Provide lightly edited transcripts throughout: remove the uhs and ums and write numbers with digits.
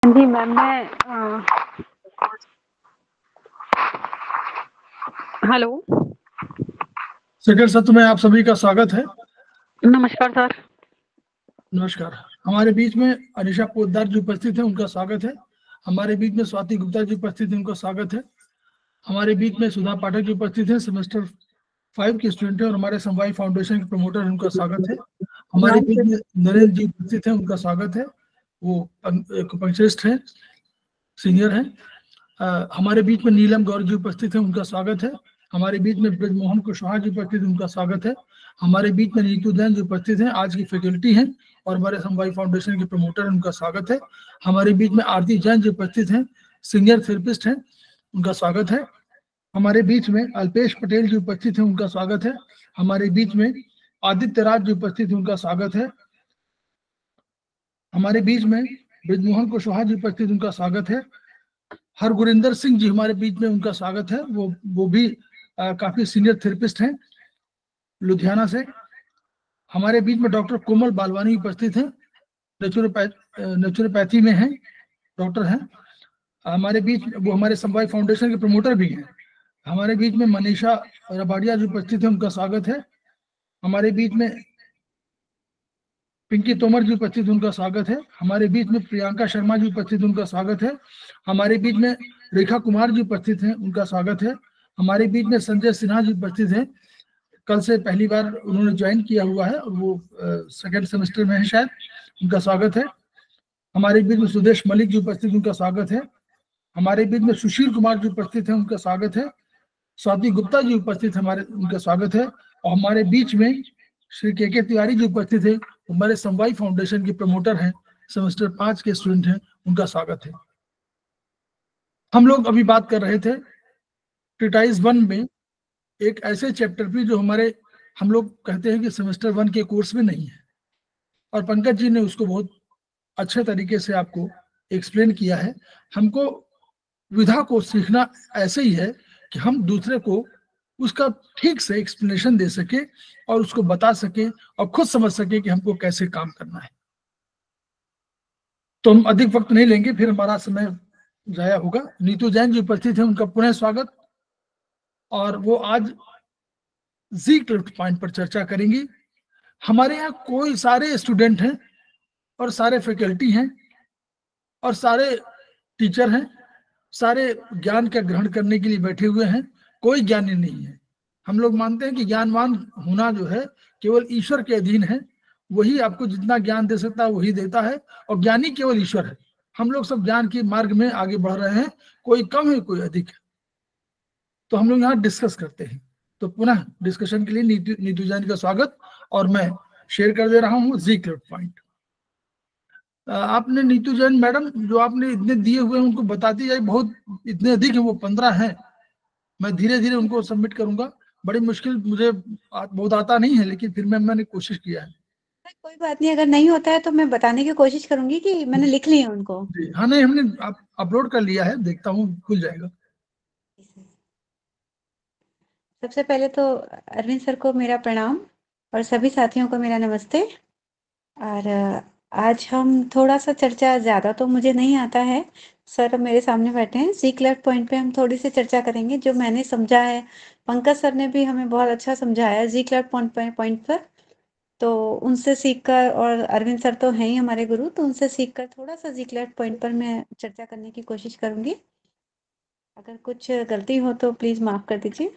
जी ma'am, मैं hello. Second सत्र में आप सभी का स्वागत है। नमस्कार सर। नमस्कार। हमारे बीच में अनिशा पोद्दार जी उपस्थित हैं, उनका स्वागत है। हमारे बीच में स्वाति गुप्ता जी उपस्थित हैं, उनका स्वागत है। हमारे बीच में सुधा पाठक जी उपस्थित हैं, सेमेस्टर 5 की स्टूडेंट है और हमारे समवाय फाउंडेशन के प्रमोटर हैं, उनका स्वागत है। हमारे बीच में नरेंद्र जी उपस्थित हैं, उनका स्वागत है। वो पंचेस्ट हैं, सीनियर हैं। हमारे बीच में नीलम गौर जी उपस्थित हैं, उनका स्वागत है। हमारे बीच में ब्रजमोहन कुशवाहा जी उपस्थित हैं, उनका स्वागत है। हमारे बीच में नीतू जैन जी उपस्थित हैं, आज की फैकल्टी हैं और हमारे समवाय फाउंडेशन के प्रमोटर हैं, उनका स्वागत है। हमारे बीच में आरती जैन जी उपस्थित हैं, सीनियर थेरेपिस्ट हैं, उनका स्वागत है। हमारे बीच में अल्पेश पटेल जी उपस्थित हैं, उनका स्वागत है। हमारे बीच में आदित्य राज जी उपस्थित हैं, उनका स्वागत है। हमारे बीच में ब्रजमोहन कुशवाहा जी उपस्थित, उनका स्वागत है। हरगुरिंदर सिंह जी हमारे बीच में, उनका स्वागत है। वो भी काफी सीनियर थेरेपिस्ट हैं लुधियाना से। हमारे बीच में डॉक्टर कोमल बालवानी उपस्थित हैं, नेचुरोपैथी में हैं, डॉक्टर हैं। हमारे बीच वो हमारे समवाय फाउंडेशन के प्रमोटर भी हैं। हमारे बीच में मनीषा रबाड़िया जो उपस्थित है, उनका स्वागत है। हमारे बीच में पिंकी तोमर जी उपस्थित, उनका स्वागत है। हमारे बीच में प्रियंका शर्मा जी उपस्थित, उनका स्वागत है। हमारे बीच में रेखा कुमार जी उपस्थित हैं, उनका स्वागत है। हमारे बीच में संजय सिन्हा जी उपस्थित हैं, कल से पहली बार उन्होंने ज्वाइन किया हुआ है और वो सेकेंड सेमेस्टर में है शायद, उनका स्वागत है। हमारे बीच में सुदेश मलिक जी उपस्थित, उनका स्वागत है। हमारे बीच में सुशील कुमार जी उपस्थित हैं, उनका स्वागत है। स्वाति गुप्ता जी उपस्थित हमारे, उनका स्वागत है। और हमारे बीच में श्री के तिवारी जी उपस्थित है, हमारे समवाय फाउंडेशन के प्रमोटर हैं, सेमेस्टर 5 के स्टूडेंट हैं, उनका स्वागत है। हम लोग अभी बात कर रहे थे ट्रीटाइज 1 में एक ऐसे चैप्टर पे जो हमारे हम लोग कहते हैं कि सेमेस्टर 1 के कोर्स में नहीं है, और पंकज जी ने उसको बहुत अच्छे तरीके से आपको एक्सप्लेन किया है। हमको विधा को सीखना ऐसे ही है कि हम दूसरे को उसका ठीक से एक्सप्लेनेशन दे सके और उसको बता सके और खुद समझ सके कि हमको कैसे काम करना है। तो हम अधिक वक्त नहीं लेंगे, फिर हमारा समय जाया होगा। नीतू जैन जी उपस्थित है, उनका पुनः स्वागत। और वो आज जी क्लिफ्ट पॉइंट पर चर्चा करेंगी। हमारे यहाँ कोई सारे स्टूडेंट हैं और सारे फैकल्टी हैं और सारे टीचर हैं, सारे ज्ञान का ग्रहण करने के लिए बैठे हुए हैं। कोई ज्ञानी नहीं है। हम लोग मानते हैं कि ज्ञानवान होना जो है केवल ईश्वर के अधीन है। वही आपको जितना ज्ञान दे सकता है वही देता है, और ज्ञानी केवल ईश्वर है। हम लोग सब ज्ञान के मार्ग में आगे बढ़ रहे हैं, कोई कम है कोई अधिक है। तो हम लोग यहाँ डिस्कस करते हैं। तो पुनः डिस्कशन के लिए नीतू जैन का स्वागत, और मैं शेयर कर दे रहा हूँ जी क्लिफ्ट पॉइंट। आपने नीतू जैन मैडम जो आपने इतने दिए हुए हैं उनको बताती जाए, बहुत इतने अधिक है, वो 15 हैं। मैं धीरे धीरे उनको सबमिट करूंगा। बड़ी मुश्किल, मुझे बहुत आता नहीं है, लेकिन फिर मैंने कोशिश किया है। कोई बात नहीं, अगर नहीं होता है तो मैं बताने की कोशिश करूंगी कि मैंने लिख ली है उनको। जी हाँ, नहीं हमने अपलोड कर लिया है, देखता हूँ खुल जाएगा। सबसे पहले तो अरविंद सर को मेरा प्रणाम और सभी साथियों को मेरा नमस्ते। और आज हम थोड़ा सा चर्चा, ज़्यादा तो मुझे नहीं आता है, सर मेरे सामने बैठे हैं। जी क्लिफ्ट पॉइंट पे हम थोड़ी सी चर्चा करेंगे जो मैंने समझा है। पंकज सर ने भी हमें बहुत अच्छा समझाया जी क्लिफ्ट पॉइंट पर, तो उनसे सीखकर, और अरविंद सर तो हैं ही हमारे गुरु, तो उनसे सीखकर थोड़ा सा जी क्लिफ्ट पॉइंट पर मैं चर्चा करने की कोशिश करूंगी। अगर कुछ गलती हो तो प्लीज़ माफ़ कर दीजिए।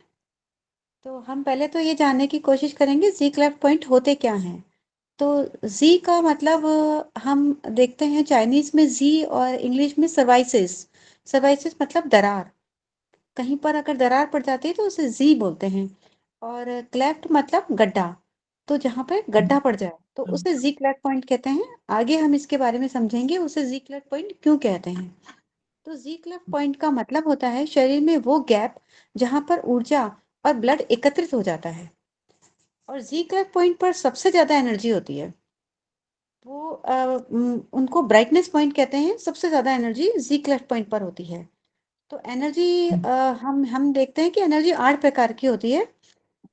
तो हम पहले तो ये जानने की कोशिश करेंगे जी क्लिफ्ट पॉइंट होते क्या हैं। तो जी का मतलब हम देखते हैं चाइनीज़ में जी और इंग्लिश में सर्वाइसिस। सर्वाइसिस मतलब दरार। कहीं पर अगर दरार पड़ जाती है तो उसे जी बोलते हैं। और क्लेफ्ट मतलब गड्ढा। तो जहाँ पे गड्ढा पड़ जाए तो उसे जी क्लेफ्ट पॉइंट कहते हैं। आगे हम इसके बारे में समझेंगे उसे जी क्लेफ्ट पॉइंट क्यों कहते हैं। तो जी क्लेफ्ट पॉइंट का मतलब होता है शरीर में वो गैप जहाँ पर ऊर्जा और ब्लड एकत्रित हो जाता है। और जी क्लेफ्ट पॉइंट पर सबसे ज्यादा एनर्जी होती है। वो उनको ब्राइटनेस पॉइंट कहते हैं। सबसे ज्यादा एनर्जी जी क्लेफ्ट पॉइंट पर होती है। तो एनर्जी हम देखते हैं कि एनर्जी 8 प्रकार की होती है।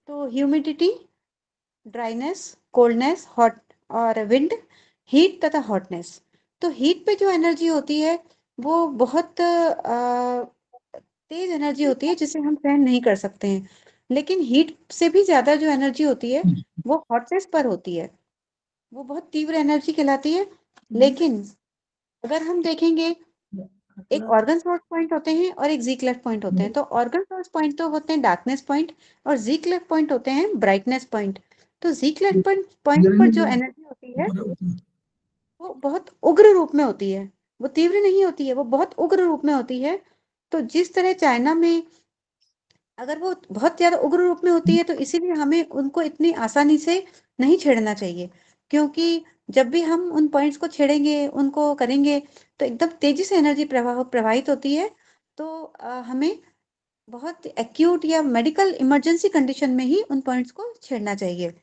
तो ह्यूमिडिटी, ड्राइनेस, कोल्डनेस, हॉट और विंड, हीट तथा हॉटनेस। तो हीट पे जो एनर्जी होती है वो बहुत तेज एनर्जी होती है जिसे हम सहन नहीं कर सकते हैं। लेकिन हीट से भी ज्यादा जो एनर्जी होती है वो हॉटनेस पर होती है, वो बहुत तीव्र एनर्जी कहलाती है। लेकिन अगर हम देखेंगे, एक ऑर्गन सोर्स पॉइंट होते हैं और एक जी क्लेफ पॉइंट होते हैं। तो ऑर्गन सोर्स पॉइंट तो होते हैं डार्कनेस पॉइंट और जी क्लेफ पॉइंट होते हैं ब्राइटनेस पॉइंट। तो जी क्लेफ पॉइंट पर जो एनर्जी होती है वो बहुत उग्र रूप में होती है, वो तीव्र नहीं होती है, वो बहुत उग्र रूप में होती है। तो जिस तरह चाइना में अगर वो बहुत ज्यादा उग्र रूप में होती है तो इसीलिए हमें उनको इतनी आसानी से नहीं छेड़ना चाहिए, क्योंकि जब भी हम उन पॉइंट्स को छेड़ेंगे, उनको करेंगे, तो एकदम तेजी से एनर्जी प्रवाहित होती है। तो हमें बहुत एक्यूट या मेडिकल इमरजेंसी कंडीशन में ही उन पॉइंट्स को छेड़ना चाहिए।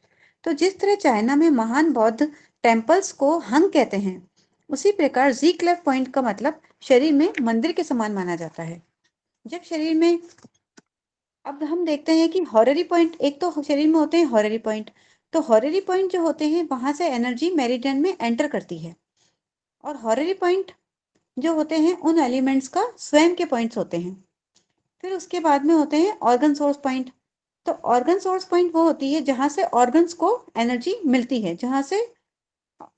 तो जिस तरह चाइना में महान बौद्ध टेम्पल्स को हंग कहते हैं, उसी प्रकार जी क्लेफ पॉइंट का मतलब शरीर में मंदिर के समान माना जाता है। जब शरीर में, अब हम देखते हैं कि हॉररी पॉइंट, एक तो शरीर में होते हैं हॉररी पॉइंट। तो हॉररी पॉइंट जो होते हैं वहां से एनर्जी मेरिडियन में एंटर करती है, और हॉररी पॉइंट जो होते हैं उन एलिमेंट्स का स्वयं के पॉइंट्स होते हैं। फिर उसके बाद में होते हैं ऑर्गन सोर्स पॉइंट। तो ऑर्गन सोर्स पॉइंट वो होती है जहां से ऑर्गन्स को एनर्जी मिलती है, जहां से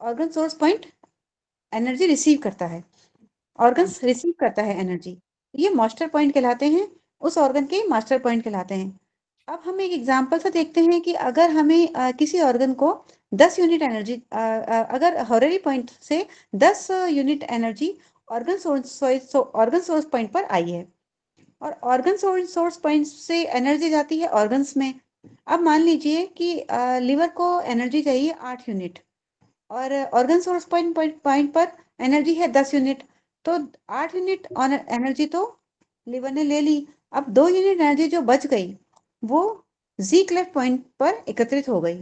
organ source point energy receive करता है, ऑर्गन्स रिसीव करता है एनर्जी। ये मास्टर पॉइंट कहलाते हैं, उस ऑर्गन के मास्टर पॉइंट कहलाते हैं। अब हम एक एग्जांपल से देखते हैं कि अगर हमें किसी ऑर्गन को 10 यूनिट एनर्जी, अगर हॉररी पॉइंट से 10 unit energy organ source point पर आई है, और ऑर्गन सोर्स पॉइंट से एनर्जी जाती है ऑर्गन्स में। अब मान लीजिए कि लिवर को एनर्जी चाहिए 8 यूनिट, और ऑर्गन सोर्स पॉइंट पर एनर्जी है 10 यूनिट। तो 8 यूनिट एनर्जी तो लिवर ने ले ली। अब 2 यूनिट एनर्जी जो बच गई वो जी क्लेफ पॉइंट पर एकत्रित हो गई।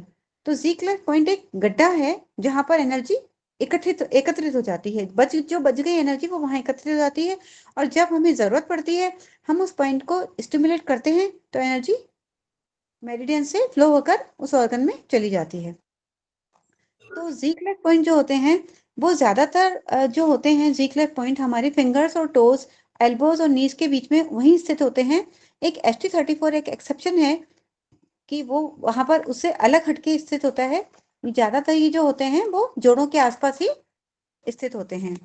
तो जी क्लेफ पॉइंट एक गड्ढा है जहां पर एनर्जी एकत्रित एकत्रित हो जाती है, जो बच गई एनर्जी वो वहां एकत्रित हो जाती है। और जब हमें जरूरत पड़ती है हम उस पॉइंट को स्टिमुलेट करते हैं तो एनर्जी मेरिडियन से फ्लो होकर उस ऑर्गन में चली जाती है। तो जी क्लेफ पॉइंट जो होते हैं वो ज्यादातर जो होते हैं जी क्लेफ पॉइंट हमारे फिंगर्स और टोज, एल्बोज और नीज के बीच में वहीं स्थित होते हैं। एक ST34 एक एक्सेप्शन है कि वो वहां पर उससे अलग हटके स्थित होता है। ज्यादातर ये जो होते हैं वो जोड़ों के आसपास ही स्थित होते हैं।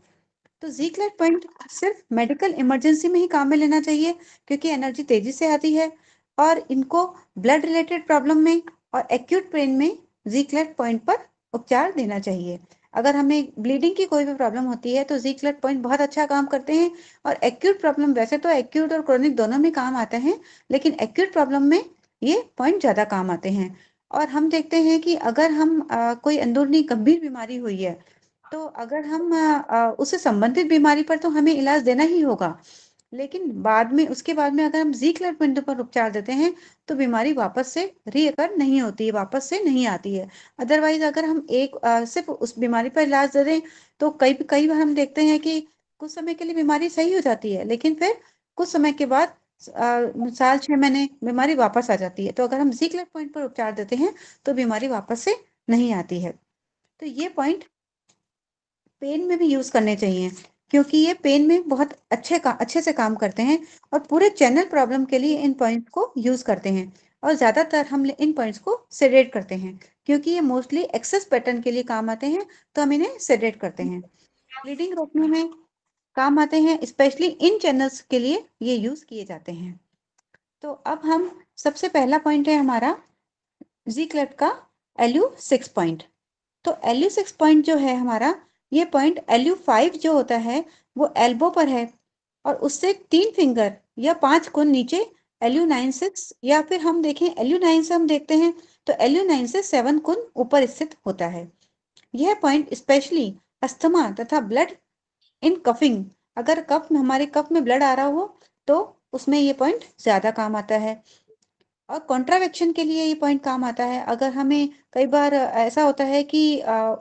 तो जी क्लेफ पॉइंट सिर्फ मेडिकल इमरजेंसी में ही काम में लेना चाहिए, क्योंकि एनर्जी तेजी से आती है। और इनको ब्लड रिलेटेड प्रॉब्लम में और एक्यूट पेन में जी क्लेफ पॉइंट पर उपचार देना चाहिए। अगर हमें ब्लीडिंग की कोई भी प्रॉब्लम होती है तो जी क्लेफ पॉइंट बहुत अच्छा काम करते हैं। और एक्यूट प्रॉब्लम, वैसे तो एक्यूट और क्रोनिक दोनों में काम आते हैं, लेकिन एक्यूट प्रॉब्लम में ये पॉइंट ज्यादा काम आते हैं। और हम देखते हैं कि अगर हम कोई अंदरूनी गंभीर बीमारी हुई है, तो अगर हम उससे संबंधित बीमारी पर तो हमें इलाज देना ही होगा, लेकिन बाद में, उसके बाद में अगर हम जी क्लेफ पॉइंट पर उपचार देते हैं तो बीमारी वापस से रीअकर नहीं होती है, वापस से नहीं आती है। अदरवाइज अगर हम सिर्फ उस बीमारी पर इलाज दे दें तो कई कई बार हम देखते हैं कि कुछ समय के लिए बीमारी सही हो जाती है, लेकिन फिर कुछ समय के बाद साल 6 महीने बीमारी वापस आ जाती है। तो अगर हम जी क्लेफ पॉइंट पर उपचार देते हैं तो बीमारी वापस से नहीं आती है। तो ये पॉइंट पेन में भी यूज करने चाहिए, क्योंकि ये पेन में बहुत अच्छे से काम करते हैं। और पूरे चैनल प्रॉब्लम के लिए इन पॉइंट्स को यूज करते हैं। और ज्यादातर हम इन पॉइंट्स को सेडेट करते हैं, क्योंकि ये मोस्टली एक्सेस पैटर्न के लिए काम आते हैं, तो हम इन्हें सेडेट करते हैं। ब्लीडिंग रोकने में काम आते हैं, स्पेशली इन चैनल्स के लिए ये यूज किए जाते हैं। तो अब हम, सबसे पहला पॉइंट है हमारा जी क्लेफ्ट का LU6 पॉइंट। तो LU6 पॉइंट जो है हमारा, ये पॉइंट LU5 जो होता है वो एल्बो पर है, और उससे 3 फिंगर या 5 कोण नीचे LU96, या फिर हम देखें LU9 से हम देखते हैं तो LU9 से 7 कोण ऊपर स्थित होता है। यह पॉइंट स्पेशली अस्थमा तथा ब्लड इन कफिंग, अगर कफ में, हमारे कफ में ब्लड आ रहा हो तो उसमें ये पॉइंट ज्यादा काम आता है। और कॉन्ट्रावेक्शन के लिए ये पॉइंट काम आता है। अगर हमें कई बार ऐसा होता है कि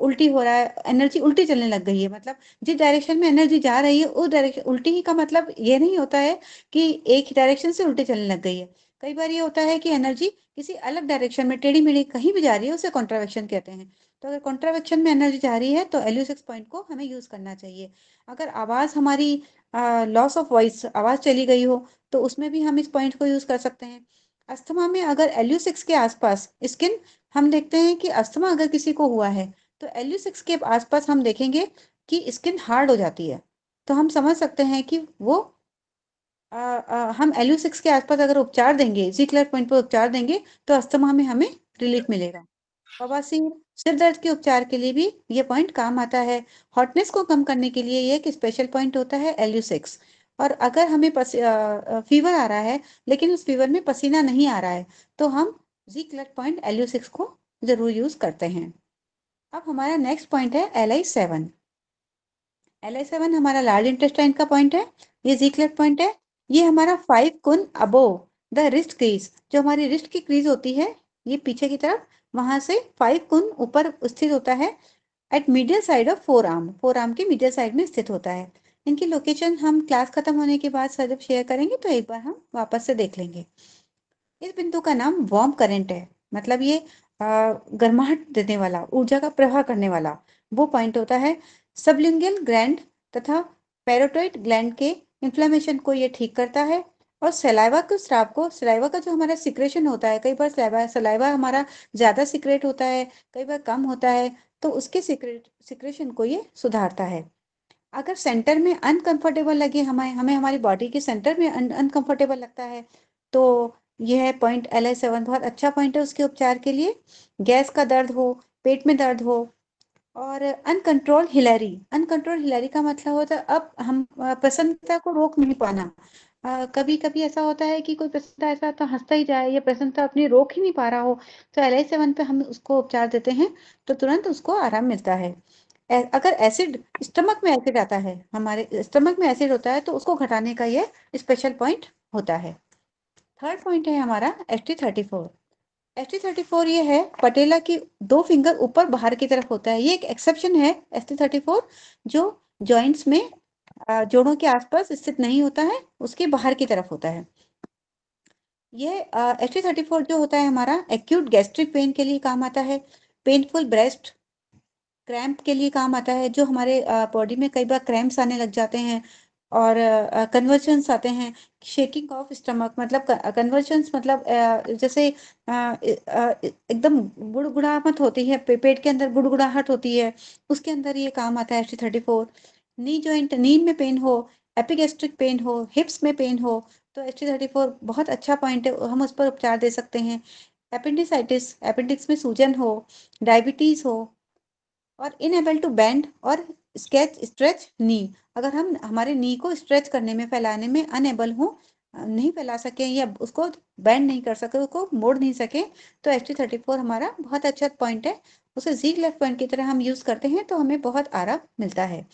उल्टी हो रहा है, एनर्जी उल्टी चलने लग गई है, मतलब जिस डायरेक्शन में एनर्जी जा रही है उस डायरेक्शन, उल्टी ही का मतलब ये नहीं होता है कि एक ही डायरेक्शन से उल्टी चलने लग गई है। कई बार ये होता है कि एनर्जी किसी अलग डायरेक्शन में टेढ़ी मेढ़ी कहीं भी जा रही है, उसे कॉन्ट्रावेक्शन कहते हैं। तो अगर कॉन्ट्रावेक्शन में एनर्जी जा रही है तो LU6 पॉइंट को हमें यूज करना चाहिए। अगर आवाज हमारी लॉस ऑफ वॉइस, आवाज चली गई हो, तो उसमें भी हम इस पॉइंट को यूज कर सकते हैं। अस्थमा में अगर LU6 के आसपास स्किन, हम देखते हैं कि अस्थमा अगर किसी को हुआ है तो LU6 के आसपास हम देखेंगे कि स्किन हार्ड हो जाती है। तो हम समझ सकते हैं कि वो हम LU6 के आसपास अगर उपचार देंगे, ज़ीक्लर पॉइंट पर उपचार देंगे, तो अस्थमा में हमें रिलीफ मिलेगा। बवासीर, सिर दर्द के उपचार के लिए भी ये पॉइंट काम आता है। हॉटनेस को कम करने के लिए ये एक स्पेशल पॉइंट होता है LU6। और अगर हमें फीवर आ रहा है, लेकिन उस फीवर में पसीना नहीं आ रहा है, तो हम ज़ीक्लर पॉइंट LU6 को जरूर यूज करते हैं। अब हमारा नेक्स्ट पॉइंट है LI7। LI7 हमारा लार्ज इंटेस्टाइन का पॉइंट है। ये ज़ीक्लर पॉइंट है। ये हमारा 5 कुन अबोव द रिस्ट क्रीज, जो हमारी रिस्ट की क्रीज होती है, ये पीछे की तरफ, वहां से 5 कुन ऊपर स्थित होता है। At medial side of forearm, forearm के मीडियल साइड में स्थित होता है। इनकी लोकेशन हम क्लास खत्म होने के बाद जब शेयर करेंगे तो एक बार हम वापस से देख लेंगे। इस बिंदु का नाम वार्म करंट है, मतलब ये गर्माहट देने वाला, ऊर्जा का प्रवाह करने वाला वो पॉइंट होता है। सबलिंगुअल ग्लैंड तथा पैरोटाइड ग्लैंड के इन्फ्लेमेशन को ये ठीक करता है। और सलाइवा के स्राव को, सलाइवा का जो हमारा सिक्रेशन होता है, कई बार सलाइवा सलाइवा हमारा ज्यादा सिक्रेट होता है, कई बार कम होता है, तो उसके सिक्रेशन को ये सुधारता है। अगर सेंटर में अनकंफर्टेबल लगे, हमें हमें हमारी बॉडी के सेंटर में अनकंफर्टेबल लगता है, तो यह पॉइंट LI7 बहुत अच्छा पॉइंट है उसके उपचार के लिए। गैस का दर्द हो, पेट में दर्द हो, और अनकंट्रोल हिलैरी, अनकंट्रोल हिलैरी का मतलब होता है अब हम प्रसन्नता को रोक नहीं पाना। कभी कभी ऐसा होता है कि कोई प्रसन्नता ऐसा तो हंसता ही जाए, या प्रसन्नता अपनी रोक ही नहीं पा रहा हो, तो LI7 पे हम उसको उपचार देते हैं तो तुरंत उसको आराम मिलता है। अगर एसिड, स्टमक में एसिड आता है, हमारे स्टमक में एसिड होता है, तो उसको घटाने का ये स्पेशल पॉइंट होता है। थर्ड पॉइंट है हमारा ST34। ST34 ये है पटेला की दो फिंगर ऊपर बाहर की तरफ होता है। ये एक एक्सेप्शन है ST34, जो जॉइंट्स में जोड़ों के आसपास स्थित नहीं होता है, उसके बाहर की तरफ होता है। ये ST34 जो होता है हमारा एक्यूट गैस्ट्रिक पेन के लिए काम आता है। पेनफुल ब्रेस्ट क्रैम्प के लिए काम आता है, जो हमारे बॉडी में कई बार क्रैम्प्स आने लग जाते हैं, और कन्वर्जन्स आते हैं। शेकिंग ऑफ स्टमक, मतलब कन्वर्जन्स, मतलब जैसे एकदम गुड़गुड़ाहट होती है, पेट के अंदर गुड़गुड़ाहट होती है, उसके अंदर ये काम आता है ST34। नी जॉइंट, नी में पेन हो, एपिगेस्ट्रिक पेन हो, हिप्स में पेन हो, तो ST34 बहुत अच्छा पॉइंट है, हम उस पर उपचार दे सकते हैं। एपेंडिसाइटिस, अपेंडिक्स में सूजन हो, डायबिटीज हो, और इनएबल टू बेंड और स्ट्रेच नी, अगर हम हमारे नी को स्ट्रेच करने में, फैलाने में अनएबल हो, नहीं फैला सके, या उसको बेंड नहीं कर सके, उसको मोड़ नहीं सके, तो ST34 हमारा बहुत अच्छा पॉइंट है। उसे ज़ीग्लर पॉइंट की तरह हम यूज करते हैं तो हमें बहुत आराम मिलता है।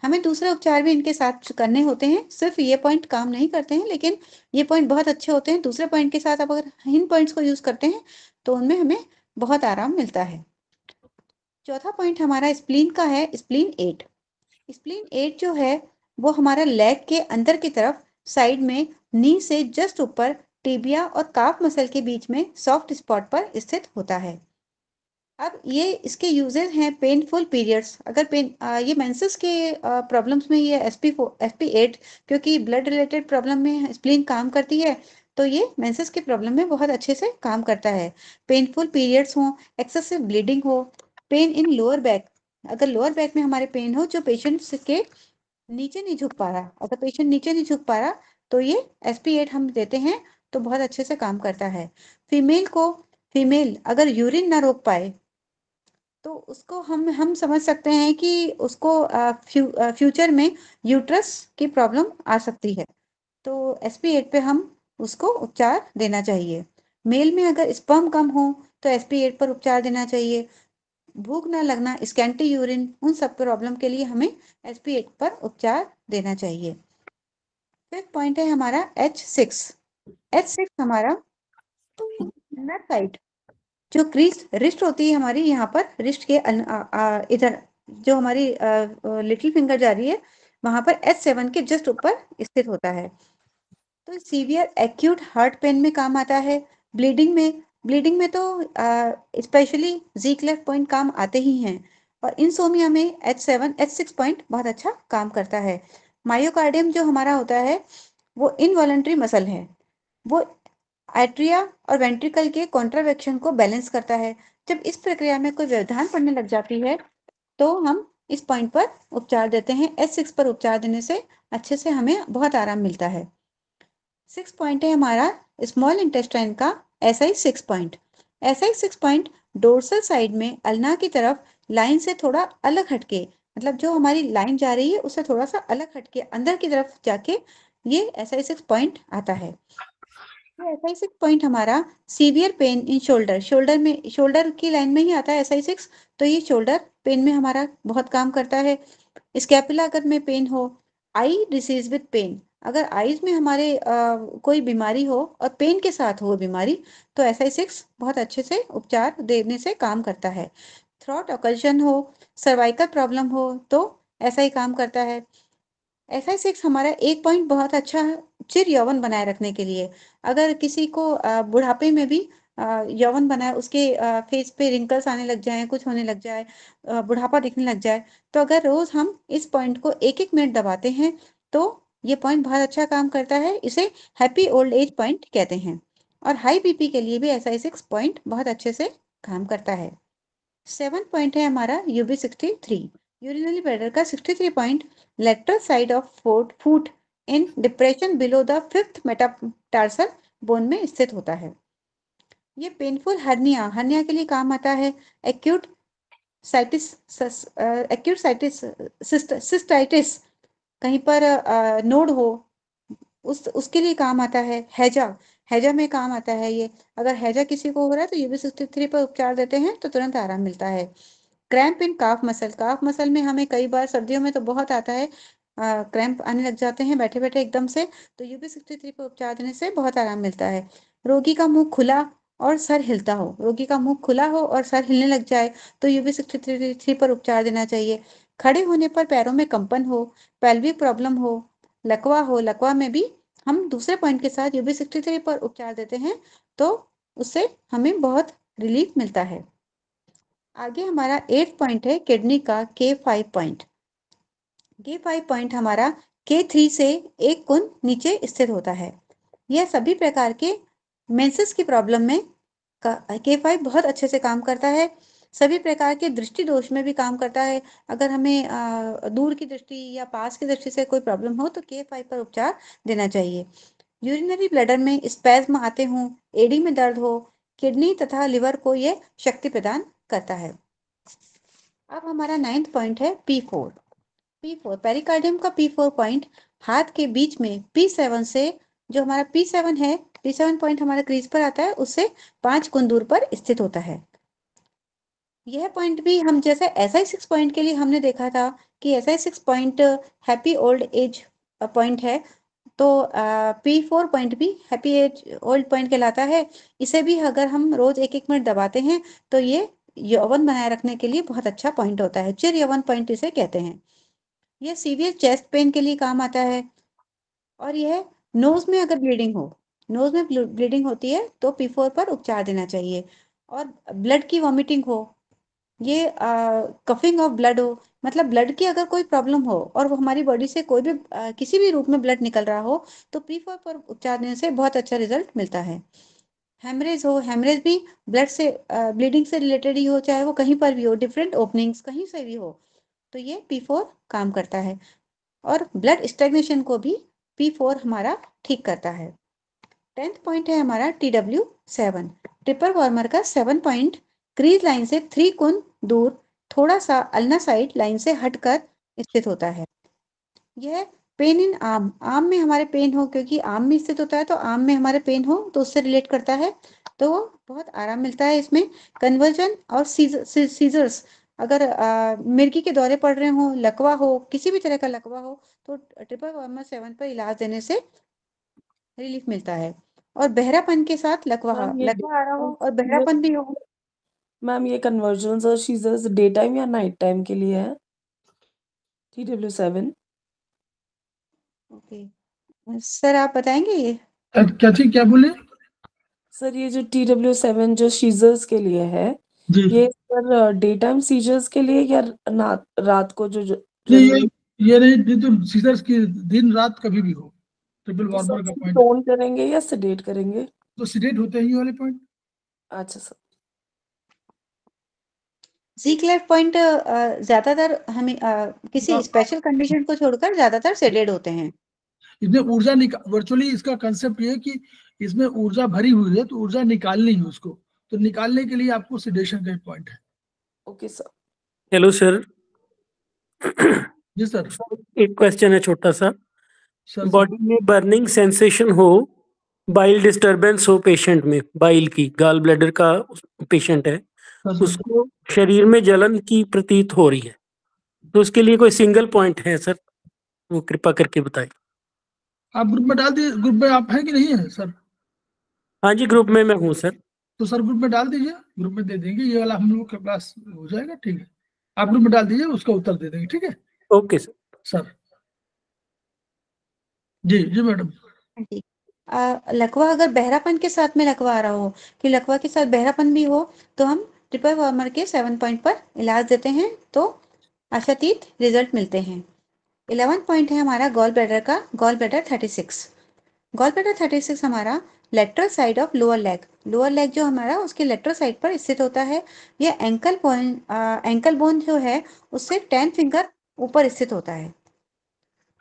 हमें दूसरे उपचार भी इनके साथ करने होते हैं, सिर्फ ये पॉइंट काम नहीं करते हैं, लेकिन ये पॉइंट बहुत अच्छे होते हैं। दूसरे पॉइंट के साथ आप अगर इन पॉइंट्स को यूज करते हैं तो उनमें हमें बहुत आराम मिलता है। चौथा पॉइंट हमारा स्प्लीन का है, स्प्लीन 8। स्प्लीन 8 जो है वो हमारा लेग के अंदर की तरफ, साइड में, नी से जस्ट ऊपर, टिबिया और काफ मसल के बीच में सॉफ्ट स्पॉट पर स्थित होता है। अब ये इसके यूजेस हैं पेनफुल पीरियड्स, अगर ये मेंसेस के प्रॉब्लम्स में ये SP8, क्योंकि ब्लड रिलेटेड प्रॉब्लम में स्प्लीन काम करती है, तो ये मेंसेस के प्रॉब्लम में बहुत अच्छे से काम करता है। पेनफुल पीरियड्स हो, एक्सेसिव ब्लीडिंग हो, पेन इन लोअर बैक, अगर लोअर बैक में हमारे पेन हो जो पेशेंट्स के नीचे नहीं झुक पा रहा, अगर पेशेंट नीचे नहीं झुक पा रहा, तो ये SP8 हम देते हैं तो बहुत अच्छे से काम करता है। फीमेल अगर यूरिन ना रोक पाए, तो उसको हम समझ सकते हैं कि उसको फ्यूचर में यूट्रस की प्रॉब्लम आ सकती है, तो SP8 पे हम उसको उपचार देना चाहिए। मेल में अगर स्पर्म कम हो तो SP8 पर उपचार देना चाहिए। भूख ना लगना, स्कैंटी यूरिन, उन सब प्रॉब्लम के लिए हमें SP8 पर उपचार देना चाहिए। फिफ्थ पॉइंट है हमारा H6 हमारा इनर साइड, जो रिस्ट होती है हमारी, यहाँ पर रिस्ट के इधर जो हमारी लिटिल फिंगर जा रही है, वहां पर H7 के जस्ट ऊपर स्थित होता है। तो सीवियर एक्यूट हार्ट पेन में काम आता है। ब्लीडिंग में तो स्पेशली ज़ीक्लेफ पॉइंट काम आते ही हैं। और इंसोमिया में H7 H6 पॉइंट बहुत अच्छा काम करता है। मायोकार्डियम जो हमारा होता है वो इनवॉलंटरी मसल है। वो एट्रिया और वेंट्रिकल के कॉन्ट्रावेक्शन को बैलेंस करता है। जब इस प्रक्रिया में कोई व्यवधान पड़ने लग जाती है तो हम इस पॉइंट पर उपचार देते हैं। H6 पर उपचार देने से अच्छे से हमें बहुत आराम मिलता है। 6 पॉइंट है हमारा स्मॉल इंटेस्टाइन का SI6 point. SI6 point dorsal side में अल्ना की तरफ लाइन से थोड़ा अलग हटके, मतलब जो हमारी लाइन जा रही है उससे थोड़ा सा अलग हटके अंदर की तरफ जाके ये SI6 पॉइंट आता है। ये SI6 पॉइंट हमारा सीवियर पेन इन शोल्डर की लाइन में ही आता है SI6। तो ये शोल्डर पेन में हमारा बहुत काम करता है। स्कैपुला अगर में पेन हो, आई डिसीज विद पेन, अगर आईज में हमारे कोई बीमारी हो और पेन के साथ हो बीमारी, तो SI6 बहुत अच्छे से उपचार देने से काम करता है। थ्रॉट ऑकल्शन हो, सर्वाइकल प्रॉब्लम हो तो ऐसा ही काम करता है। SI6 हमारा एक पॉइंट बहुत अच्छा है चिर यौवन बनाए रखने के लिए। अगर किसी को बुढ़ापे में भी यौवन बनाए, उसके फेस पे रिंकल्स आने लग जाए, कुछ होने लग जाए, बुढ़ापा दिखने लग जाए, तो अगर रोज हम इस पॉइंट को एक एक मिनट दबाते हैं तो ये पॉइंट बहुत अच्छा काम करता है। इसे हैप्पी ओल्ड एज पॉइंट कहते हैं। और हाई बीपी के लिए भी SI6 पॉइंट बहुत अच्छे से काम करता है। 7 पॉइंट है हमारा UB63। यूरिनरी ब्लैडर का 63 point lateral side of foot in depression below the 5th metatarsal bone में स्थित होता है। ये पेनफुल हर्निया के लिए काम आता है। एक्यूट साइटिस एक्यूट साइटिस सिस्टाइटिस, कहीं पर नोड हो, उसके लिए काम आता है। हैजा में काम आता है ये। अगर हैजा किसी को हो रहा है तो UB63 पर उपचार देते हैं तो तुरंत आराम मिलता है। क्रैम्प इन काफ मसल में हमें कई बार सर्दियों में तो बहुत आता है, क्रैम्प आने लग जाते हैं बैठे बैठे एकदम से, तो UB63 पर उपचार देने से बहुत आराम मिलता है। रोगी का मुंह खुला और सर हिलता हो, रोगी का मुंह खुला हो और सर हिलने लग जाए तो UB63 पर उपचार देना चाहिए। खड़े होने पर पैरों में कंपन हो, पेल्विक प्रॉब्लम हो, लकवा में भी हम दूसरे पॉइंट के साथ UB63 पर उपचार देते हैं तो उससे हमें बहुत रिलीफ मिलता है। आगे हमारा 8 पॉइंट है किडनी का K5 पॉइंट। K5 पॉइंट हमारा K3 से एक गुण नीचे स्थित होता है। यह सभी प्रकार के मेंसेस की प्रॉब्लम में K5 बहुत अच्छे से काम करता है। सभी प्रकार के दृष्टि दोष में भी काम करता है। अगर हमें दूर की दृष्टि या पास की दृष्टि से कोई प्रॉब्लम हो तो K5 पर उपचार देना चाहिए। यूरिनरी ब्लैडर में स्पैज्म आते हों, एडी में दर्द हो, किडनी तथा लिवर को यह शक्ति प्रदान करता है। अब हमारा 9th पॉइंट है P4 पेरिकार्डियम का P4 पॉइंट हाथ के बीच में P7 से, जो हमारा P7 है, P7 पॉइंट हमारा क्रीज पर आता है, उससे 5 गुण दूर पर स्थित होता है। यह पॉइंट भी हम जैसे SI6 पॉइंट के लिए हमने देखा था कि SI6 point happy old age point है, तो P4 पॉइंट भी हैप्पी एज ओल्ड पॉइंट कहलाता है। इसे भी अगर हम रोज एक एक मिनट दबाते हैं तो ये यौवन बनाए रखने के लिए बहुत अच्छा पॉइंट होता है। चिर यौवन पॉइंट इसे कहते हैं। यह सीवियर चेस्ट पेन के लिए काम आता है। और यह नोज में अगर नोज में ब्लीडिंग होती है तो P4 पर उपचार देना चाहिए। और ब्लड की वॉमिटिंग हो, ये कफिंग ऑफ ब्लड हो, मतलब ब्लड की अगर कोई प्रॉब्लम हो और वो हमारी बॉडी से कोई भी किसी भी रूप में ब्लड निकल रहा हो तो P4 पर उपचार देने से बहुत अच्छा रिजल्ट मिलता है। हेमरेज भी ब्लड से ब्लीडिंग से रिलेटेड ही हो, चाहे वो कहीं पर भी हो, डिफरेंट ओपनिंग्स कहीं से भी हो, तो ये P4 काम करता है। और ब्लड स्टेगनेशन को भी P4 हमारा ठीक करता है। 10th पॉइंट है हमारा TW7। ट्रिपल वार्मर का 7 पॉइंट क्रीज लाइन से 3 गुण दूर थोड़ा सा अल्ना साइड लाइन से हटकर स्थित होता है। यह पेन इन आर्म में हमारे पेन हो, क्योंकि आर्म में स्थित होता है तो आर्म में हमारे पेन हो तो उससे रिलेट करता है, तो बहुत आराम मिलता है इसमें। कन्वर्जन और सीजर्स, अगर मिर्गी के दौरे पड़ रहे हो, लकवा हो, किसी भी तरह का लकवा हो, तो ट्रिपल वार्मर 7 पर इलाज देने से रिलीफ मिलता है। और बहरापन के साथ मैम ये लकवा आ रहा हो और बहरापन भी हो, मैम ये कन्वर्जन्स और सीजर्स डे टाइम या नाइट टाइम के लिए है? TW7। ओके, सर आप बताएंगे ये? क्या चीज, क्या बोले? सर ये जो TW7 जो सीजर्स के लिए है, जी ये सर डे टाइम सीजर्स के लिए या रात को जो नहीं, जनरली? ये नहीं, ये तो सीजर्स की दिन रात कभी भी हो, ट्रिपल तो सर वार्बर का पॉइंट। टोन करेंगे या सेडेट करेंगे? तो सीडेट होते हैं ये वाले पॉइंट। अच्छा सर। जी क्लेफ पॉइंट ज्यादातर हमें किसी स्पेशल कंडीशन को छोड़कर ज्यादातर सेडेड होते हैं। इसमें ऊर्जा वर्चुअली इसका कंसेप्ट ये है कि इसमें ऊर्जा भरी हुई है, तो ऊर्जा निकालनी है उसको, तो निकालने के लिए आपको सिडेशन का पॉइंट है। Okay sir. Hello sir. जी सर। एक क्वेश्चन है छोटा सा। सर बॉडी में बर्निंग सेंसेशन हो, बाइल डिस्टरबेंस हो पेशेंट में, बाइल की, गाल ब्लैडर का पेशेंट है, सर उसको शरीर में जलन की प्रतीत हो रही है, तो उसके लिए कोई सिंगल पॉइंट है सर? वो कृपा करके बताएं। आप ग्रुप में डाल दिए, ग्रुप में आप हैं कि नहीं है सर? हाँ जी, ग्रुप में मैं हूँ सर। तो सर ग्रुप में डाल दीजिए, ग्रुप में दे देंगे, ये वाला हम लोग के पास हो जाएगा, ठीक है। आप ग्रुप में डाल दीजिए, उसका उत्तर दे देंगे, ठीक है ओके सर। सर। जी जी मैडम। जी। लकवा अगर बहरापन के साथ में लकवा आ रहा हो, कि लकवा के साथ बहरापन भी हो, तो हम ट्रिपल वार्मर के 7 पॉइंट पर इलाज देते हैं, तो आशातीत रिजल्ट मिलते हैं। 11 पॉइंट है हमारा गॉल ब्लैडर का, गॉल ब्लैडर 36। गॉल ब्लैडर 36 हमारा lateral side of lower leg जो हमारा उसके लेटरल साइड पर स्थित होता है। यह एंकल बोन जो है उससे 10 फिंगर ऊपर स्थित होता है।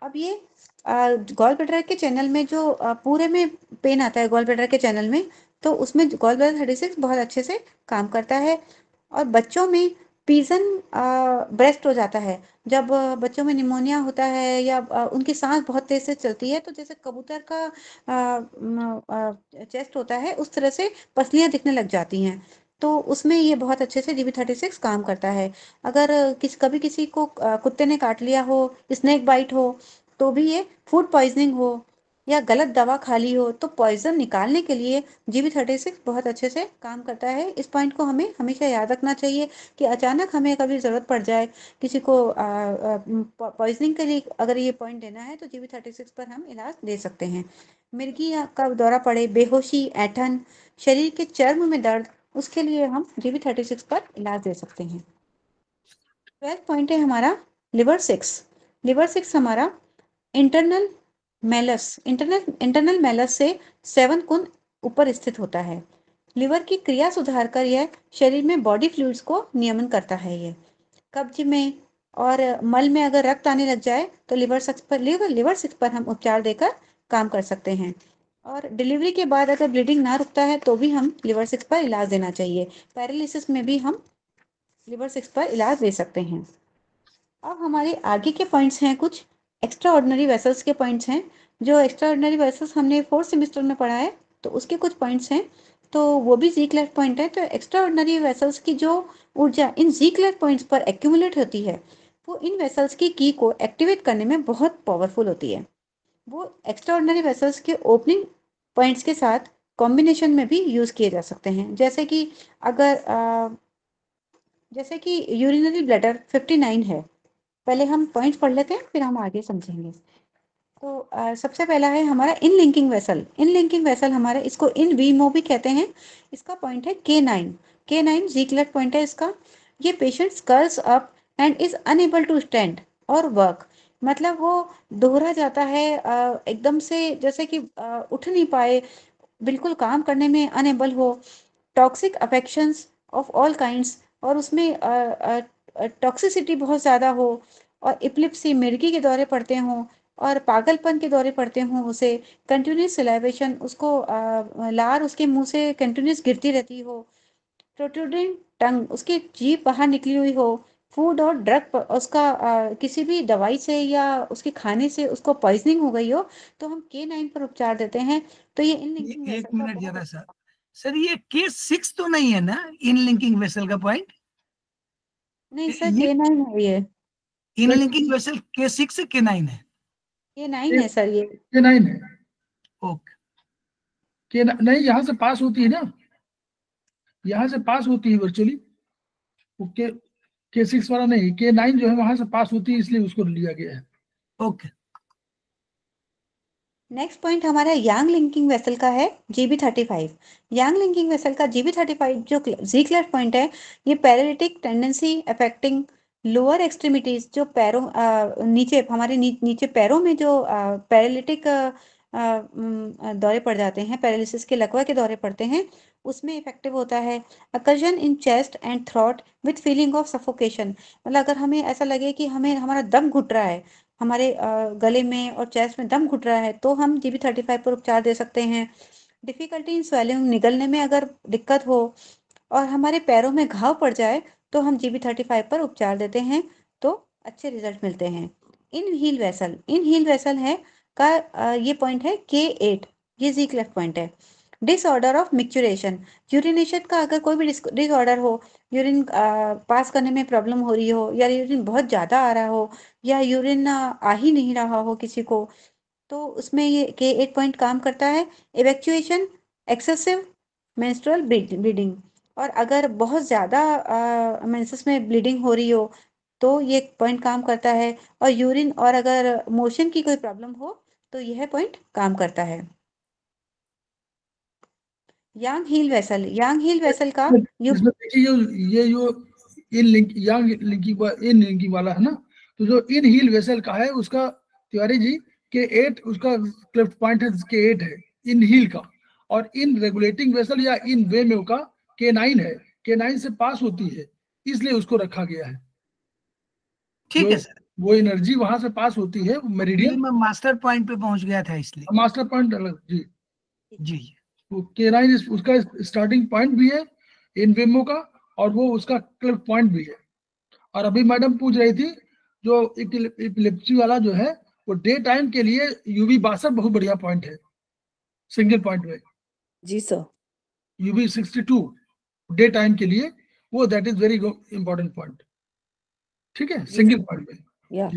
अब ये गॉल ब्लैडर के चैनल में जो पूरे में पेन आता है गॉल ब्लैडर के चैनल में, तो उसमें गॉल ब्लैडर 36 बहुत अच्छे से काम करता है। और बच्चों में पीजन ब्रेस्ट हो जाता है, जब बच्चों में निमोनिया होता है या उनकी सांस बहुत तेज से चलती है, तो जैसे कबूतर का चेस्ट होता है उस तरह से पसलियां दिखने लग जाती हैं, तो उसमें ये बहुत अच्छे से GB36 काम करता है। अगर कभी किसी को कुत्ते ने काट लिया हो, स्नेक बाइट हो, तो भी ये फूड पॉइजनिंग हो या गलत दवा खा ली हो, तो पॉइजन निकालने के लिए GB36 बहुत अच्छे से काम करता है। इस पॉइंट को हमें हमेशा याद रखना चाहिए कि अचानक हमें कभी ज़रूरत पड़ जाए किसी को पॉइजनिंग के लिए, अगर ये पॉइंट देना है तो GB36 पर हम इलाज दे सकते हैं। मिर्गी का दौरा पड़े, बेहोशी, ऐंठन, शरीर के चर्म में दर्द, उसके लिए हम GB36 पर इलाज दे सकते हैं। 12 पॉइंट है हमारा लिवर 6 हमारा इंटरनल इंटरनल मेलस से 7 गुण ऊपर स्थित होता है। लिवर की क्रिया सुधार कर यह शरीर में बॉडी फ्लूइड्स को नियमन करता है। ये कब्ज में और मल में अगर रक्त आने लग जाए तो लिवर 6 पर हम उपचार देकर काम कर सकते हैं। और डिलीवरी के बाद अगर ब्लीडिंग ना रुकता है तो भी हम लिवर 6 पर इलाज देना चाहिए। पैरालिसिस में भी हम लिवर 6 पर इलाज दे सकते हैं। अब हमारे आगे के पॉइंट्स हैं, कुछ एक्स्ट्रा ऑर्डिनरी वेसल्स के पॉइंट्स हैं। जो एक्स्ट्रा ऑर्डिनरी वेसल्स हमने 4th सेमेस्टर में पढ़ा है, तो उसके कुछ पॉइंट्स हैं, तो वो भी जी क्लेफ पॉइंट है। तो एक्स्ट्रा ऑर्डिनरी वेसल्स की जो ऊर्जा इन जी क्लेफ पॉइंट्स पर एक्यूमुलेट होती है, वो इन वेसल्स की को एक्टिवेट करने में बहुत पावरफुल होती है। वो एक्स्ट्रा ऑर्डिनरी वेसल्स के ओपनिंग पॉइंट्स के साथ कॉम्बिनेशन में भी यूज किए जा सकते हैं। जैसे कि यूरिनरी ब्लैडर 59 है। पहले हम पॉइंट्स पढ़ लेते हैं, फिर हम आगे समझेंगे। तो सबसे पहला है हमारा इन लिंकिंग वेसल हमारा, इसको इन वीमो भी कहते हैं। इसका पॉइंट है K9 जीक्लेट पॉइंट है इसका। ये patient curls up and is unable to stand और वर्क, मतलब वो दोहरा जाता है एकदम से, जैसे कि उठ नहीं पाए, बिल्कुल काम करने में अनएबल हो। Toxic affections of all kinds, और उसमें टॉक्सिसिटी बहुत ज़्यादा हो, और इपिलिप्सी, मिर्गी के दौरे पड़ते हों, और पागलपन के दौरे पड़ते हों उसे, कंटिन्यूस सिलाइवेशन, उसको लार उसके मुंह से कंटिन्यूस गिरती रहती हो, प्रोट्रूडिंग टंग, उसकी जीभ बाहर निकली हुई हो, फूड और ड्रग उसका किसी भी दवाई से या उसके खाने से उसको पॉइजनिंग हो गई हो, तो हम K9 पर उपचार देते हैं। तो ये इन लिंकिंग एक मिनट जरा सर, सर ये K6 तो नहीं है ना इन लिंकिंग वेसल का पॉइंट? नहीं सर, ये K9 है ये। इन लिंकिंग वेसल K6 से K9 है? K9 है सर ये। K9 है। ओके। नहीं, यहाँ से पास होती है ना, यहाँ से पास होती है वर्चुअली। के K6 वाला नहीं, K9 जो है वहां से पास होती है, इसलिए उसको लिया गया है। ओके। नेक्स्ट पॉइंट हमारा यांग लिंकिंग वेसल का है GB35। यांग लिंकिंग वेसल का GB35 जो ज़ीक्लर पॉइंट है, ये paralytic tendency affecting lower extremities, जो पैरों नीचे हमारे नीचे पैरों में जो पैरालिटिक दौरे पड़ जाते हैं, पैरालिसिस के लकवा के दौरे पड़ते हैं, उसमें इफेक्टिव होता है। अकर्जन in chest and throat with feeling of suffocation, मतलब अगर हमें ऐसा लगे कि हमें हमारा दम घुट रहा है, हमारे गले में और चेस्ट में दम घुट रहा है, तो हम GB35 पर उपचार दे सकते हैं। डिफिकल्टी इन स्वेलिंग, निगलने में अगर दिक्कत हो और हमारे पैरों में घाव पड़ जाए, तो हम GB35 पर उपचार देते हैं, तो अच्छे रिजल्ट मिलते हैं। इन हील वेसल है का ये पॉइंट है K8, ये ज़ीक्लर पॉइंट है। डिसऑर्डर ऑफ मिक्चुरेशन, यूरिनेशन का अगर कोई भी डिसऑर्डर हो, यूरिन पास करने में प्रॉब्लम हो रही हो, या यूरिन बहुत ज़्यादा आ रहा हो, या यूरिन आ ही नहीं रहा हो किसी को, तो उसमें ये K8 पॉइंट काम करता है। इवैक्यूएशन, एक्सेसिव मेंस्ट्रुअल ब्लीडिंग, और अगर बहुत ज़्यादा मेंसेस में ब्लीडिंग हो रही हो, तो ये पॉइंट काम करता है। और यूरिन और अगर मोशन की कोई प्रॉब्लम हो, तो यह पॉइंट काम करता है। यांग हील वेसल का इसमें देखिए ये जो इन लिंकिंग वाला है ना, तो जो इन हील वेसल का है उसका तिवारी जी K8 उसका क्लिफ्ट पॉइंट है, K8 है इन हील का, और इन रेगुलेटिंग वेसल या इन वेमेव का K9 है, K9 से पास होती है, इसलिए उसको रखा गया है। ठीक है सर, वो एनर्जी वहां से पास होती है ये मेरिडियन, मैं मास्टर पॉइंट पे पहुंच गया था इसलिए। मास्टर पॉइंट अलग जी। जी तो K9 उसका स्टार्टिंग पॉइंट भी है इन वेमो का, और वो उसका क्लिफ्ट पॉइंट भी है। और अभी मैडम पूछ रही थी जो एपिलेप्सी वाला जो है, वो डे टाइम के लिए UV62 बहुत बढ़िया पॉइंट है सिंगल पॉइंट में। जी सर। UV62 डे टाइम के लिए वो that is very important point, ठीक है, सिंगल पॉइंट में। या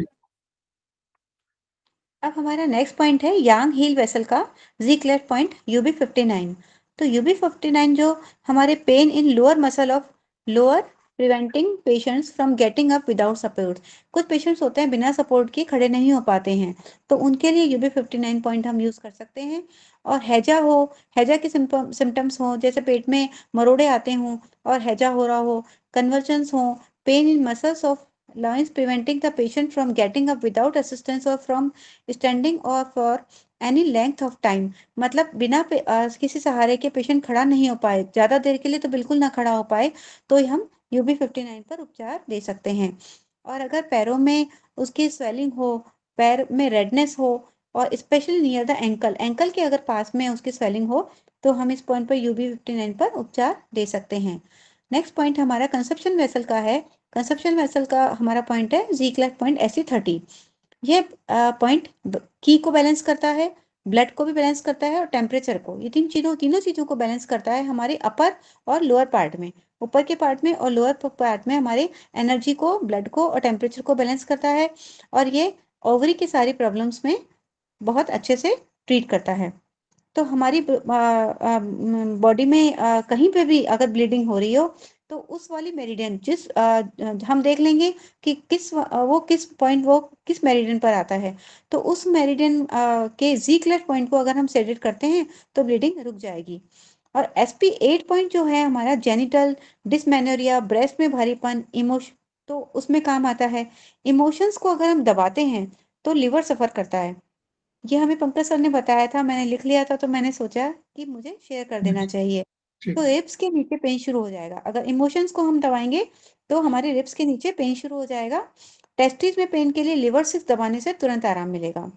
अब हमारा नेक्स्ट पॉइंट है यांग हील वेसल का ज़ीक्लर पॉइंट UB59। तो UB59 जो हमारे pain in lower muscle of lower preventing patients from getting up without support, कुछ पेशेंट्स होते हैं बिना सपोर्ट के खड़े नहीं हो पाते हैं, तो उनके लिए UB59 पॉइंट हम यूज़ कर सकते हैं। और हैजा के सिम्टम्स हो, जैसे पेट में मरोड़े आते हों और हैजा हो रहा हो, कन्वर्जन्स हो, pain in muscles of loins preventing the patient from getting up without assistance or from standing और for any length of time, मतलब बिना किसी सहारे के पेशेंट खड़ा नहीं हो पाए, ज़्यादा देर के लिए तो बिल्कुल ना खड़ा हो पाए, तो हम UB59 पर उपचार दे सकते हैं। और अगर पैरों में उसकी स्वेलिंग हो, पैर में रेडनेस हो, और स्पेशली नियर द एंकल के अगर पास में उसकी स्वेलिंग हो, तो हम इस पॉइंट पर UB59 पर उपचार दे सकते हैं। नेक्स्ट पॉइंट हमारा कंसेप्शन वेसल का है। कंसेप्शन वेसल का हमारा पॉइंट है ज़ीक्लर पॉइंट SE30। ये पॉइंट की को बैलेंस करता है, ब्लड को भी बैलेंस करता है, और टेम्परेचर को, ये तीनों चीज़ों को बैलेंस करता है हमारे अपर और लोअर पार्ट में। ऊपर के पार्ट में और लोअर पार्ट में हमारे एनर्जी को, ब्लड को और टेम्परेचर को बैलेंस करता है, और ये ओवरी की सारी प्रॉब्लम्स में बहुत अच्छे से ट्रीट करता है। तो हमारी बॉडी में कहीं पे भी अगर ब्लीडिंग हो रही हो, तो उस वाली मेरिडियन हम देख लेंगे कि किस पॉइंट वो किस मेरिडियन पर आता है, तो उस मेरिडियन के ज़ीक्लर पॉइंट को अगर हम सेलेक्ट करते हैं, तो ब्लीडिंग रुक जाएगी। और SP8 पॉइंट जो है हमारा जेनिटल डिसमेनोरिया, ब्रेस्ट में भारीपन, इमोशन, तो उसमें काम आता है। इमोशंस को अगर हम दबाते हैं, तो लिवर सफ़र करता है। ये हमें पंकज सर ने बताया था, मैंने लिख लिया था, तो मैंने सोचा कि मुझे शेयर कर देना चाहिए। तो रिब्स के नीचे पेन शुरू हो जाएगा, अगर इमोशंस को हम दबाएंगे, तो हमारे रिब्स के नीचे पेन शुरू हो जाएगा। टेस्टिस में पेन के लिए लिवर सिर्फ दबाने से तुरंत आराम मिलेगा।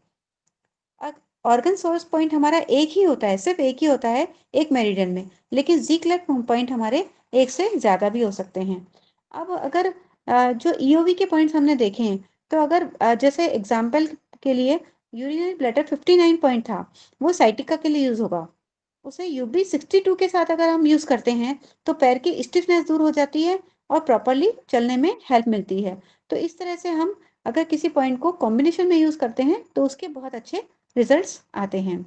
ऑर्गन सोर्स पॉइंट हमारा एक ही होता है, सिर्फ एक ही होता है एक मेरिडियन में, लेकिन ज़ीक्लर पॉइंट हमारे एक से ज़्यादा भी हो सकते हैं। अब अगर जो EOV के पॉइंट्स हमने देखे हैं, तो अगर जैसे एग्जाम्पल के लिए यूरिनरी ब्लैडर 59 पॉइंट था, वो साइटिका के लिए यूज होगा। उसे UB62 के साथ अगर हम यूज करते हैं, तो पैर की स्टिफनेस दूर हो जाती है और प्रॉपरली चलने में हेल्प मिलती है। तो इस तरह से हम अगर किसी पॉइंट को कॉम्बिनेशन में यूज करते हैं, तो उसके बहुत अच्छे रिजल्ट्स आते हैं।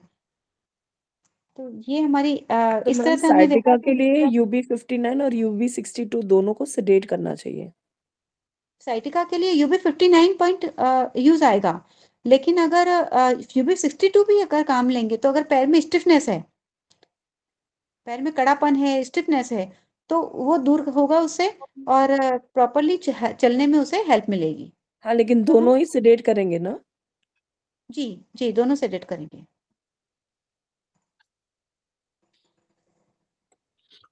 तो ये हमारी तो इस तरह मैम से हमने देखा साइटिका के लिए कि UB59 और UB62 दोनों को सेडेट करना चाहिए। साइटिका के लिए UB59 पॉइंट यूज आएगा, लेकिन अगर क्यूबिक 62 भी अगर काम लेंगे तो अगर पैर में स्टिफनेस है, पैर में कड़ापन है, स्टिफनेस है, तो वो दूर होगा उससे और प्रॉपरली चलने में उसे हेल्प मिलेगी। हाँ, लेकिन तो हम दोनों ही सेडेट करेंगे ना? जी जी दोनों सेडेट करेंगे।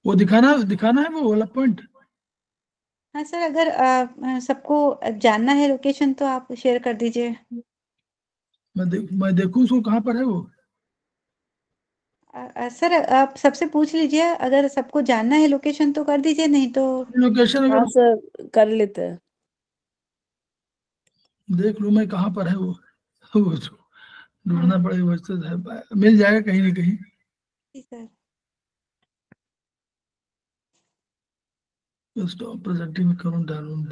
वो दिखाना है वो वाला पॉइंट। हाँ सर, अगर सबको जानना है लोकेशन तो आप शेयर कर दीजिए। मैं देखूं उसको कहाँ पर है वो। सर आप सबसे पूछ लीजिए, अगर सबको जानना है लोकेशन तो कर दीजिए, नहीं तो लोकेशन हाँ अगर सर, कर लेते हैं। देख लूं मैं कहाँ पर है वो उसको ढूंढना पड़ेगा, वैसे तो है, मिल जाएगा कहीं ना कहीं। जी सर। स्टॉप प्रेजेंटिंग करूं डालूं।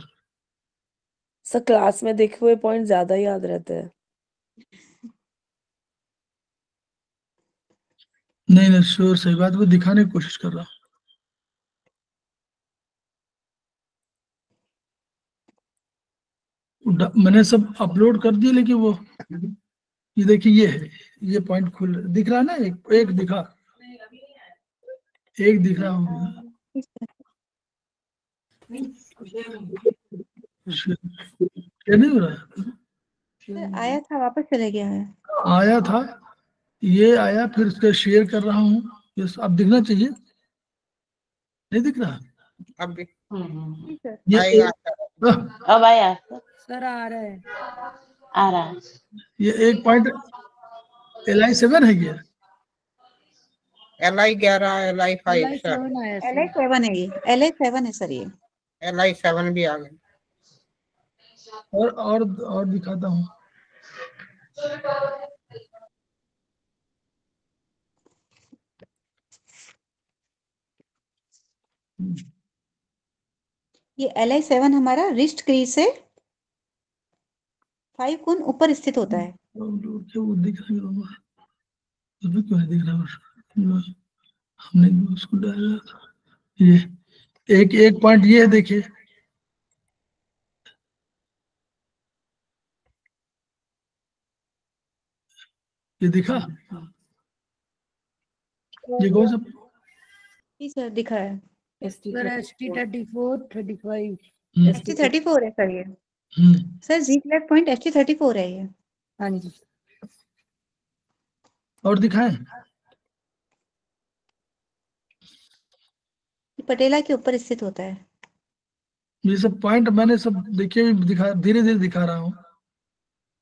सर क्लास में देखे हुए पॉइंट ज्यादा याद रहते हैं। नहीं श्योर, सही बात, वो दिखाने की कोशिश कर रहा हूँ। मैंने सब अपलोड कर दिए, लेकिन वो ये देखिए ये है, ये पॉइंट खुल दिख रहा है ना, एक दिख रहा होगा। क्या नहीं हो रहा है? सर आया था, वापस चले गया है। आया था, ये आया, फिर उसका शेयर कर रहा हूँ। ये अब दिखना चाहिए, नहीं दिख रहा अब भी जी सर। ये आएगा। अब आया सर आ रहा है। आ रहा है। ये एक पॉइंट LI7 है क्या? LI11 LI5 LI सर, 7 आया सर। LI7 है ये, LI7 है सर ये। LI7 भी आ गया। और दिखाता हूँ। ये LI7 हमारा रिस्ट क्रीज से 5 गुण ऊपर स्थित होता है। वो दिख रहा है, उसमें क्यों नहीं दिख रहा? हमने उसको डाला था। ये एक पॉइंट ये है, देखिए ये दिखा, ये कौन सा? जी सर दिखा है। सर ST 34 35 ST 34 है सर ये। हम्म, सर जी फ्लैट पॉइंट ST 34 है ये। हाँ जी। और दिखाएं? ये पटेला के ऊपर स्थित होता है। ये सब पॉइंट मैंने सब देखिए दिखा, धीरे धीरे दिखा रहा हूँ।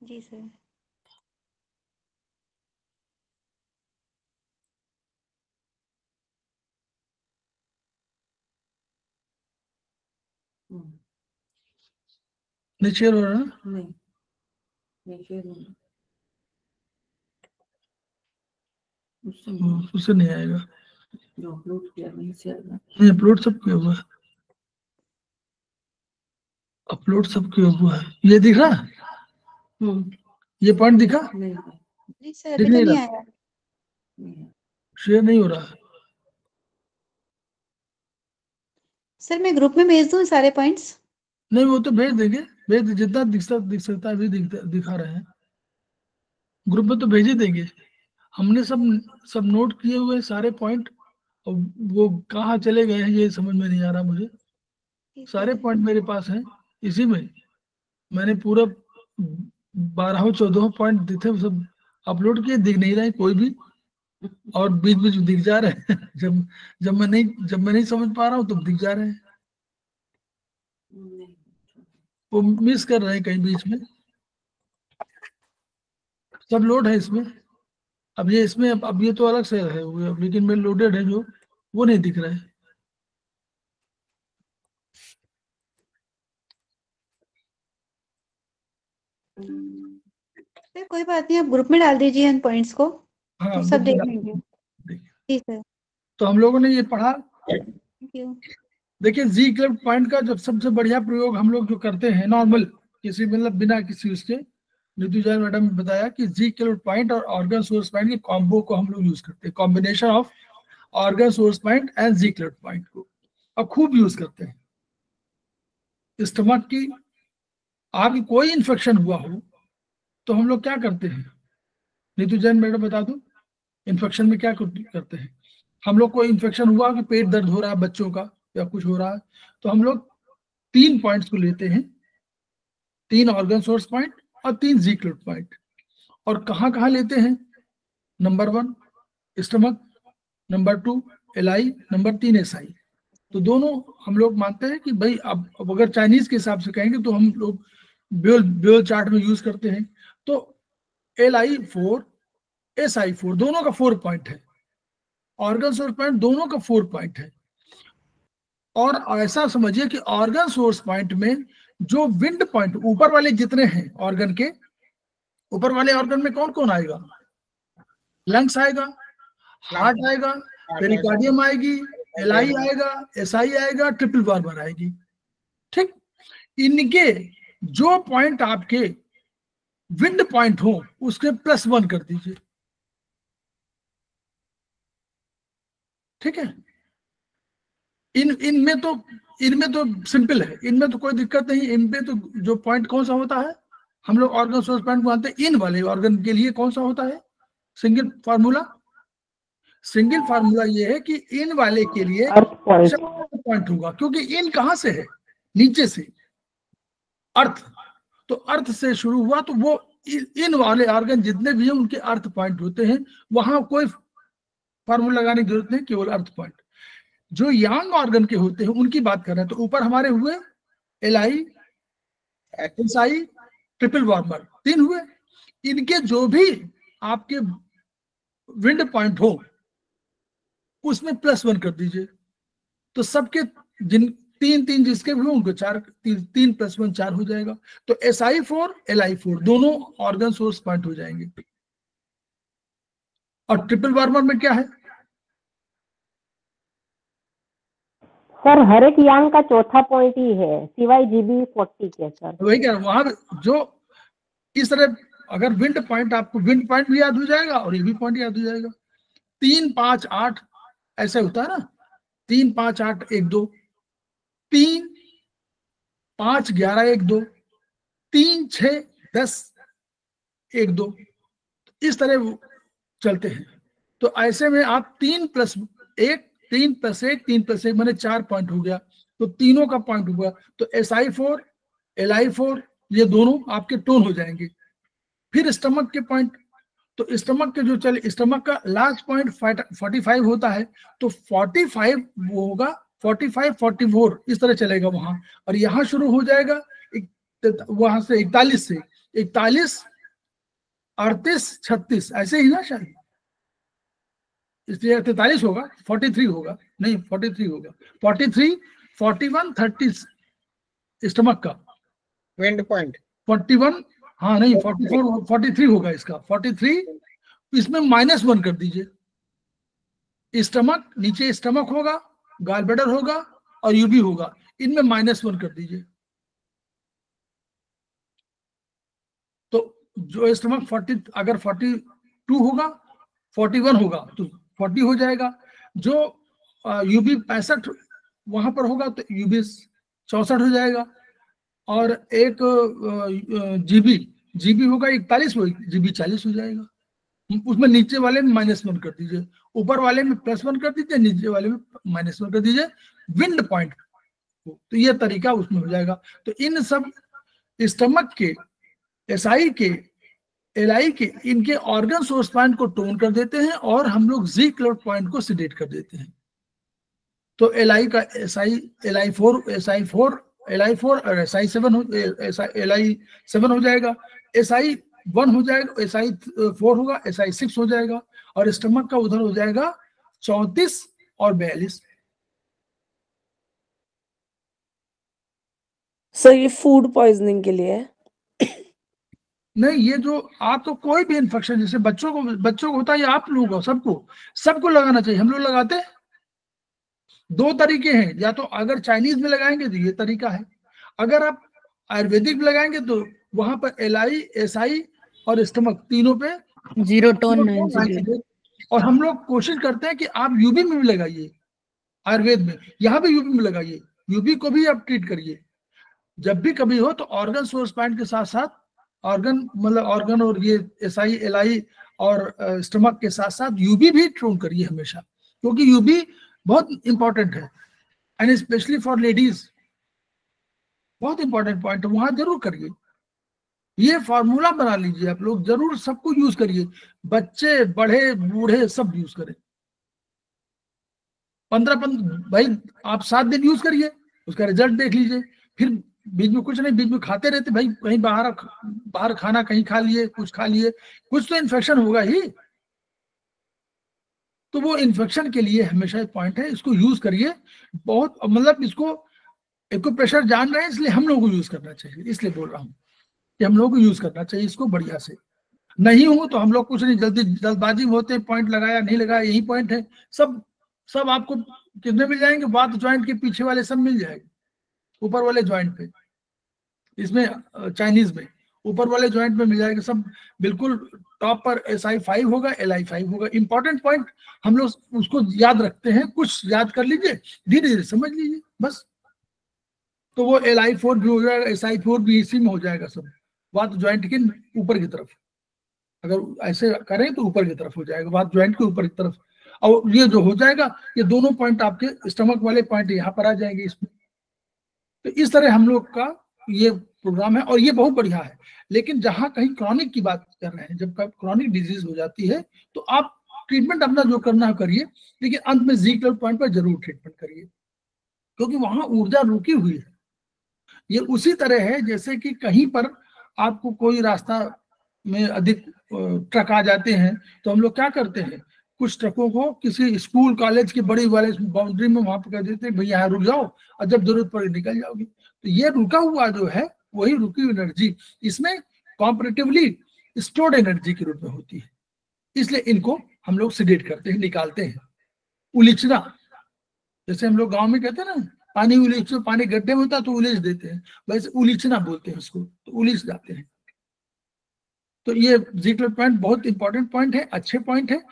जी सर। नहीं शेयर हो रहा ना? उससे नहीं आएगा। नहीं, अपलोड सब किया हुआ है, अपलोड सब किया हुआ है। ये दिख रहा है? ये पॉइंट दिखा? जी सर दिख अभी तो नहीं नहीं रहा, आया। शेयर नहीं हो रहा। सर मैं ग्रुप में भेज दूं सारे पॉइंट्स? नहीं वो तो भेज देंगे, जितना दिख सकता है अभी दिखा रहे हैं, ग्रुप में तो भेज ही देंगे। हमने सब नोट किए हुए सारे पॉइंट, और वो कहाँ चले गए हैं ये समझ में नहीं आ रहा मुझे। सारे पॉइंट मेरे पास हैं, इसी में मैंने पूरा 12-14 पॉइंट थे, सब अपलोड किए, दिख नहीं रहे कोई भी, और बीच बीच दिख जा रहे हैं जब मैं नहीं समझ पा रहा हूँ तब दिख जा रहे हैं, वो मिस कर रहे हैं कहीं बीच में। सब लोड है इसमें। अब ये इसमें अब ये तो अलग से है, लेकिन में लोडेड है जो, वो नहीं दिख रहा है। सर कोई बात नहीं, आप ग्रुप में डाल दीजिए इन पॉइंट्स को, हाँ तो सब ग्रुप में देख लेंगे। जी सर। तो हम लोगों ने ये पढ़ा। Thank you. देखिए जी क्लब पॉइंट का जब सबसे बढ़िया प्रयोग हम लोग जो करते हैं नॉर्मल, किसी मतलब बिना किसी उसके, नीतू जैन मैडम ने बताया कि जी क्लब पॉइंट और ऑर्गन सोर्स पॉइंट के कॉम्बो को हम लोग यूज करते हैं, combination of organ source point and G club point को अब खूब यूज करते हैं। स्टमक की आपकी कोई इन्फेक्शन हुआ हो, तो हम लोग क्या करते हैं, नीतू जैन मैडम बता दो, इन्फेक्शन में क्या करते हैं? हम लोग को इन्फेक्शन हुआ कि पेट दर्द हो रहा है बच्चों का या कुछ हो रहा है, तो हम लोग 3 पॉइंट्स को लेते हैं, 3 ऑर्गन सोर्स पॉइंट और 3 ज़ीक्लूट पॉइंट। और कहाँ कहाँ लेते हैं? Number 1 stomach, number 2 LI, number 3 SI. तो दोनों हम लोग मानते हैं कि भाई अब अगर चाइनीज के हिसाब से कहेंगे तो हम लोग ब्योल चार्ट में यूज करते हैं। तो LI4 SI4 दोनों का 4 पॉइंट है, ऑर्गन सोर्स पॉइंट दोनों का 4 पॉइंट है। और ऐसा समझिए कि ऑर्गन सोर्स पॉइंट में जो विंड पॉइंट ऊपर वाले जितने हैं ऑर्गन के, ऊपर वाले ऑर्गन में कौन कौन आएगा? लंग्स आएगा, हार्ट आएगा, पेरिकार्डियम आएगी, LI आएगा, SI आएगा, ट्रिपल वार्बर आएगी। ठीक, इनके जो पॉइंट आपके विंड पॉइंट हो उसके +1 कर दीजिए। ठीक है, इनमें तो सिंपल है, इनमें तो कोई दिक्कत नहीं। इनमें तो जो पॉइंट कौन सा होता है, हम लोग ऑर्गन सोर्स पॉइंट मानते हैं। इन वाले ऑर्गन के लिए कौन सा होता है? सिंगल फार्मूला ये है कि इन वाले के लिए पॉइंट होगा, क्योंकि इन कहां से है? नीचे से, अर्थ। तो अर्थ से शुरू हुआ, तो वो इन वाले ऑर्गन जितने भी हैं उनके अर्थ पॉइंट होते हैं, वहां कोई फार्मूला लगाने की जरूरत नहीं, केवल अर्थ पॉइंट। जो यांग ऑर्गन के होते हैं उनकी बात कर रहे हैं, तो ऊपर हमारे हुए LI, SI, ट्रिपल वार्मर, 3 हुए। इनके जो भी आपके विंड पॉइंट हो उसमें +1 कर दीजिए। तो सबके जिन 3 जिसके भी हो उनको 4, 3 + 1 4 हो जाएगा। तो SI4 LI4 दोनों ऑर्गन सोर्स पॉइंट हो जाएंगे। और ट्रिपल वार्मर में क्या है? सर हर एक यांग का चौथा पॉइंट ही है सिवाय GB40 के सर। वही क्या, वहां जो इस तरह अगर विंड पॉइंट, आपको विंड पॉइंट भी याद हो जाएगा और ये भी पॉइंट याद हो जाएगा। 3 5 8 ऐसे होता है ना, 3 5 8 1 2, 3 5 11 1 2, 3 6 10 1 2, इस तरह चलते हैं। तो ऐसे में आप 3 + 1 3 + 1 3 + 1 माने 4 पॉइंट हो गया। तो तीनों का पॉइंट हुआ। तो SI4 LI4 ये दोनों आपके टोन हो जाएंगे। फिर स्टमक के पॉइंट, तो स्टमक के जो चले, स्टमक का लास्ट पॉइंट 45 होता है, तो 45 वो होगा 45 44 इस तरह चलेगा वहां। और यहाँ शुरू हो जाएगा वहां से 41 से 41 38 36 ऐसे ही ना, शायद इसलिए 43 होगा, 43 होगा, नहीं 43 होगा, 43 41 30 स्टमक का विंड पॉइंट 41, हाँ नहीं 44 43 होगा इसका 43, इसमें -1 कर दीजिए। स्टमक, नीचे स्टमक होगा, गॉल ब्लैडर होगा और यूबी होगा, इनमें -1 कर दीजिए। तो जो स्टमक 40 अगर 42 होगा 41 होगा तो 40 हो जाएगा। जो यूबी 65 वहां पर होगा तो यूबी 64 हो जाएगा। और एक जीबी होगा 41, वो जीबी 40 हो जाएगा। उसमें नीचे वाले में -1 कर दीजिए, ऊपर वाले में +1 कर दीजिए, नीचे वाले में -1 कर दीजिए विंड पॉइंट। तो ये तरीका उसमें हो जाएगा। तो इन सब स्टमक के, SI के, LI के, इनके ऑर्गन सोर्स पॉइंट को टोन कर देते हैं और हम लोग ज़ीक्लूट पॉइंट को सिडेट कर देते हैं। तो LI का LI4 SI4 LI4 और SI7 LI7 हो जाएगा, SI1 हो जाएगा, SI4 होगा, SI6 हो जाएगा। और स्टमक का उधर हो जाएगा 34 और 42। सर ये फूड पॉइजनिंग के लिए है? नहीं, ये जो आपको कोई भी इन्फेक्शन, जैसे बच्चों को होता है या आप लोगों को, सबको लगाना चाहिए। हम लोग लगाते हैं। 2 तरीके हैं, या तो अगर चाइनीज में लगाएंगे तो ये तरीका है, अगर आप आयुर्वेदिक में लगाएंगे तो वहां पर LI SI और स्टमक तीनों पे 0 टोन लगाएंगे। और हम लोग कोशिश करते हैं कि आप यूबी में भी लगाइए, आयुर्वेद में, यहाँ भी यूबी में लगाइए, यूबी को भी आप ट्रीट करिए। जब भी कभी हो तो ऑर्गन सोर्स पॉइंट के साथ साथ ऑर्गन मतलब ऑर्गन और ये SI LI और स्टमक के साथ साथ यूबी भी ट्यून करिए हमेशा, क्योंकि यूबी बहुत इंपॉर्टेंट है एंड स्पेशली फॉर लेडीज बहुत इंपॉर्टेंट पॉइंट है, वहां जरूर करिए। ये फॉर्मूला बना लीजिए आप लोग, जरूर सबको यूज करिए, बच्चे बड़े बूढ़े सब यूज करें। 15 भाई आप 7 दिन यूज करिए, उसका रिजल्ट देख लीजिए, फिर बीच में कुछ नहीं, बीच में खाते रहते भाई, कहीं बाहर खाना कहीं खा लिए, कुछ खा लिए, कुछ तो इन्फेक्शन होगा ही। तो वो इन्फेक्शन के लिए हमेशा एक पॉइंट है, इसको यूज करिए बहुत, मतलब इसको एक्यूप्रेशर जान रहे हैं इसलिए हम लोगों को यूज करना चाहिए, इसलिए बोल रहा हूँ कि हम लोगों को यूज करना चाहिए इसको बढ़िया से। नहीं हो तो हम लोग कुछ नहीं, जल्दबाजी में होते, पॉइंट लगाया नहीं लगाया, यही पॉइंट है। सब आपको कितने मिल जाएंगे, बात जॉइंट के पीछे वाले सब मिल जाएंगे, ऊपर वाले जॉइंट पे, इसमें चाइनीज में ऊपर वाले जॉइंट में मिल जाएगा सब, बिल्कुल टॉप पर SI 5 होगा, LI 5 होगा। इंपॉर्टेंट पॉइंट हम लोग उसको याद रखते हैं, कुछ याद कर लीजिए, धीरे धीरे समझ लीजिए बस। तो वो LI 4 भी हो जाएगा, SI 4 भी इसी में हो जाएगा सब, बात जॉइंट के ऊपर की तरफ, अगर ऐसे करें तो ऊपर की तरफ हो जाएगा, बात जॉइंट के ऊपर की तरफ। और ये जो हो जाएगा, ये दोनों पॉइंट आपके स्टमक वाले पॉइंट यहाँ पर आ जाएंगे इसमें। तो इस तरह हम लोग का ये प्रोग्राम है और ये बहुत बढ़िया है। लेकिन जहां कहीं क्रॉनिक की बात कर रहे हैं, जब क्रॉनिक डिजीज हो जाती है तो आप ट्रीटमेंट अपना जो करना है करिए, लेकिन अंत में ज़ीक्लर पॉइंट पर जरूर ट्रीटमेंट करिए, क्योंकि वहां ऊर्जा रुकी हुई है। ये उसी तरह है जैसे कि कहीं पर आपको कोई रास्ता में अधिक ट्रक आ जाते हैं, तो हम लोग क्या करते हैं, कुछ ट्रकों को किसी स्कूल कॉलेज की बड़ी वाले बाउंड्री में वहां पर कर देते हैं, भैया यहाँ रुक जाओ और जब जरूरत पड़े निकल जाओगी। तो ये रुका हुआ जो है वही रुकी हुई एनर्जी इसमें कॉम्परेटिवली स्टोर्ड एनर्जी के रूप में होती है, इसलिए इनको हम लोग सिडेट करते हैं, निकालते हैं। उलीचना, जैसे हम लोग गांव में कहते हैं ना, पानी उलीचो, पानी गड्ढे में होता है तो उलीच देते हैं, वैसे उलीचना बोलते हैं उसको, तो उलीच जाते हैं। तो ये ज़ीक्लर पॉइंट बहुत इंपॉर्टेंट पॉइंट है, अच्छे पॉइंट है।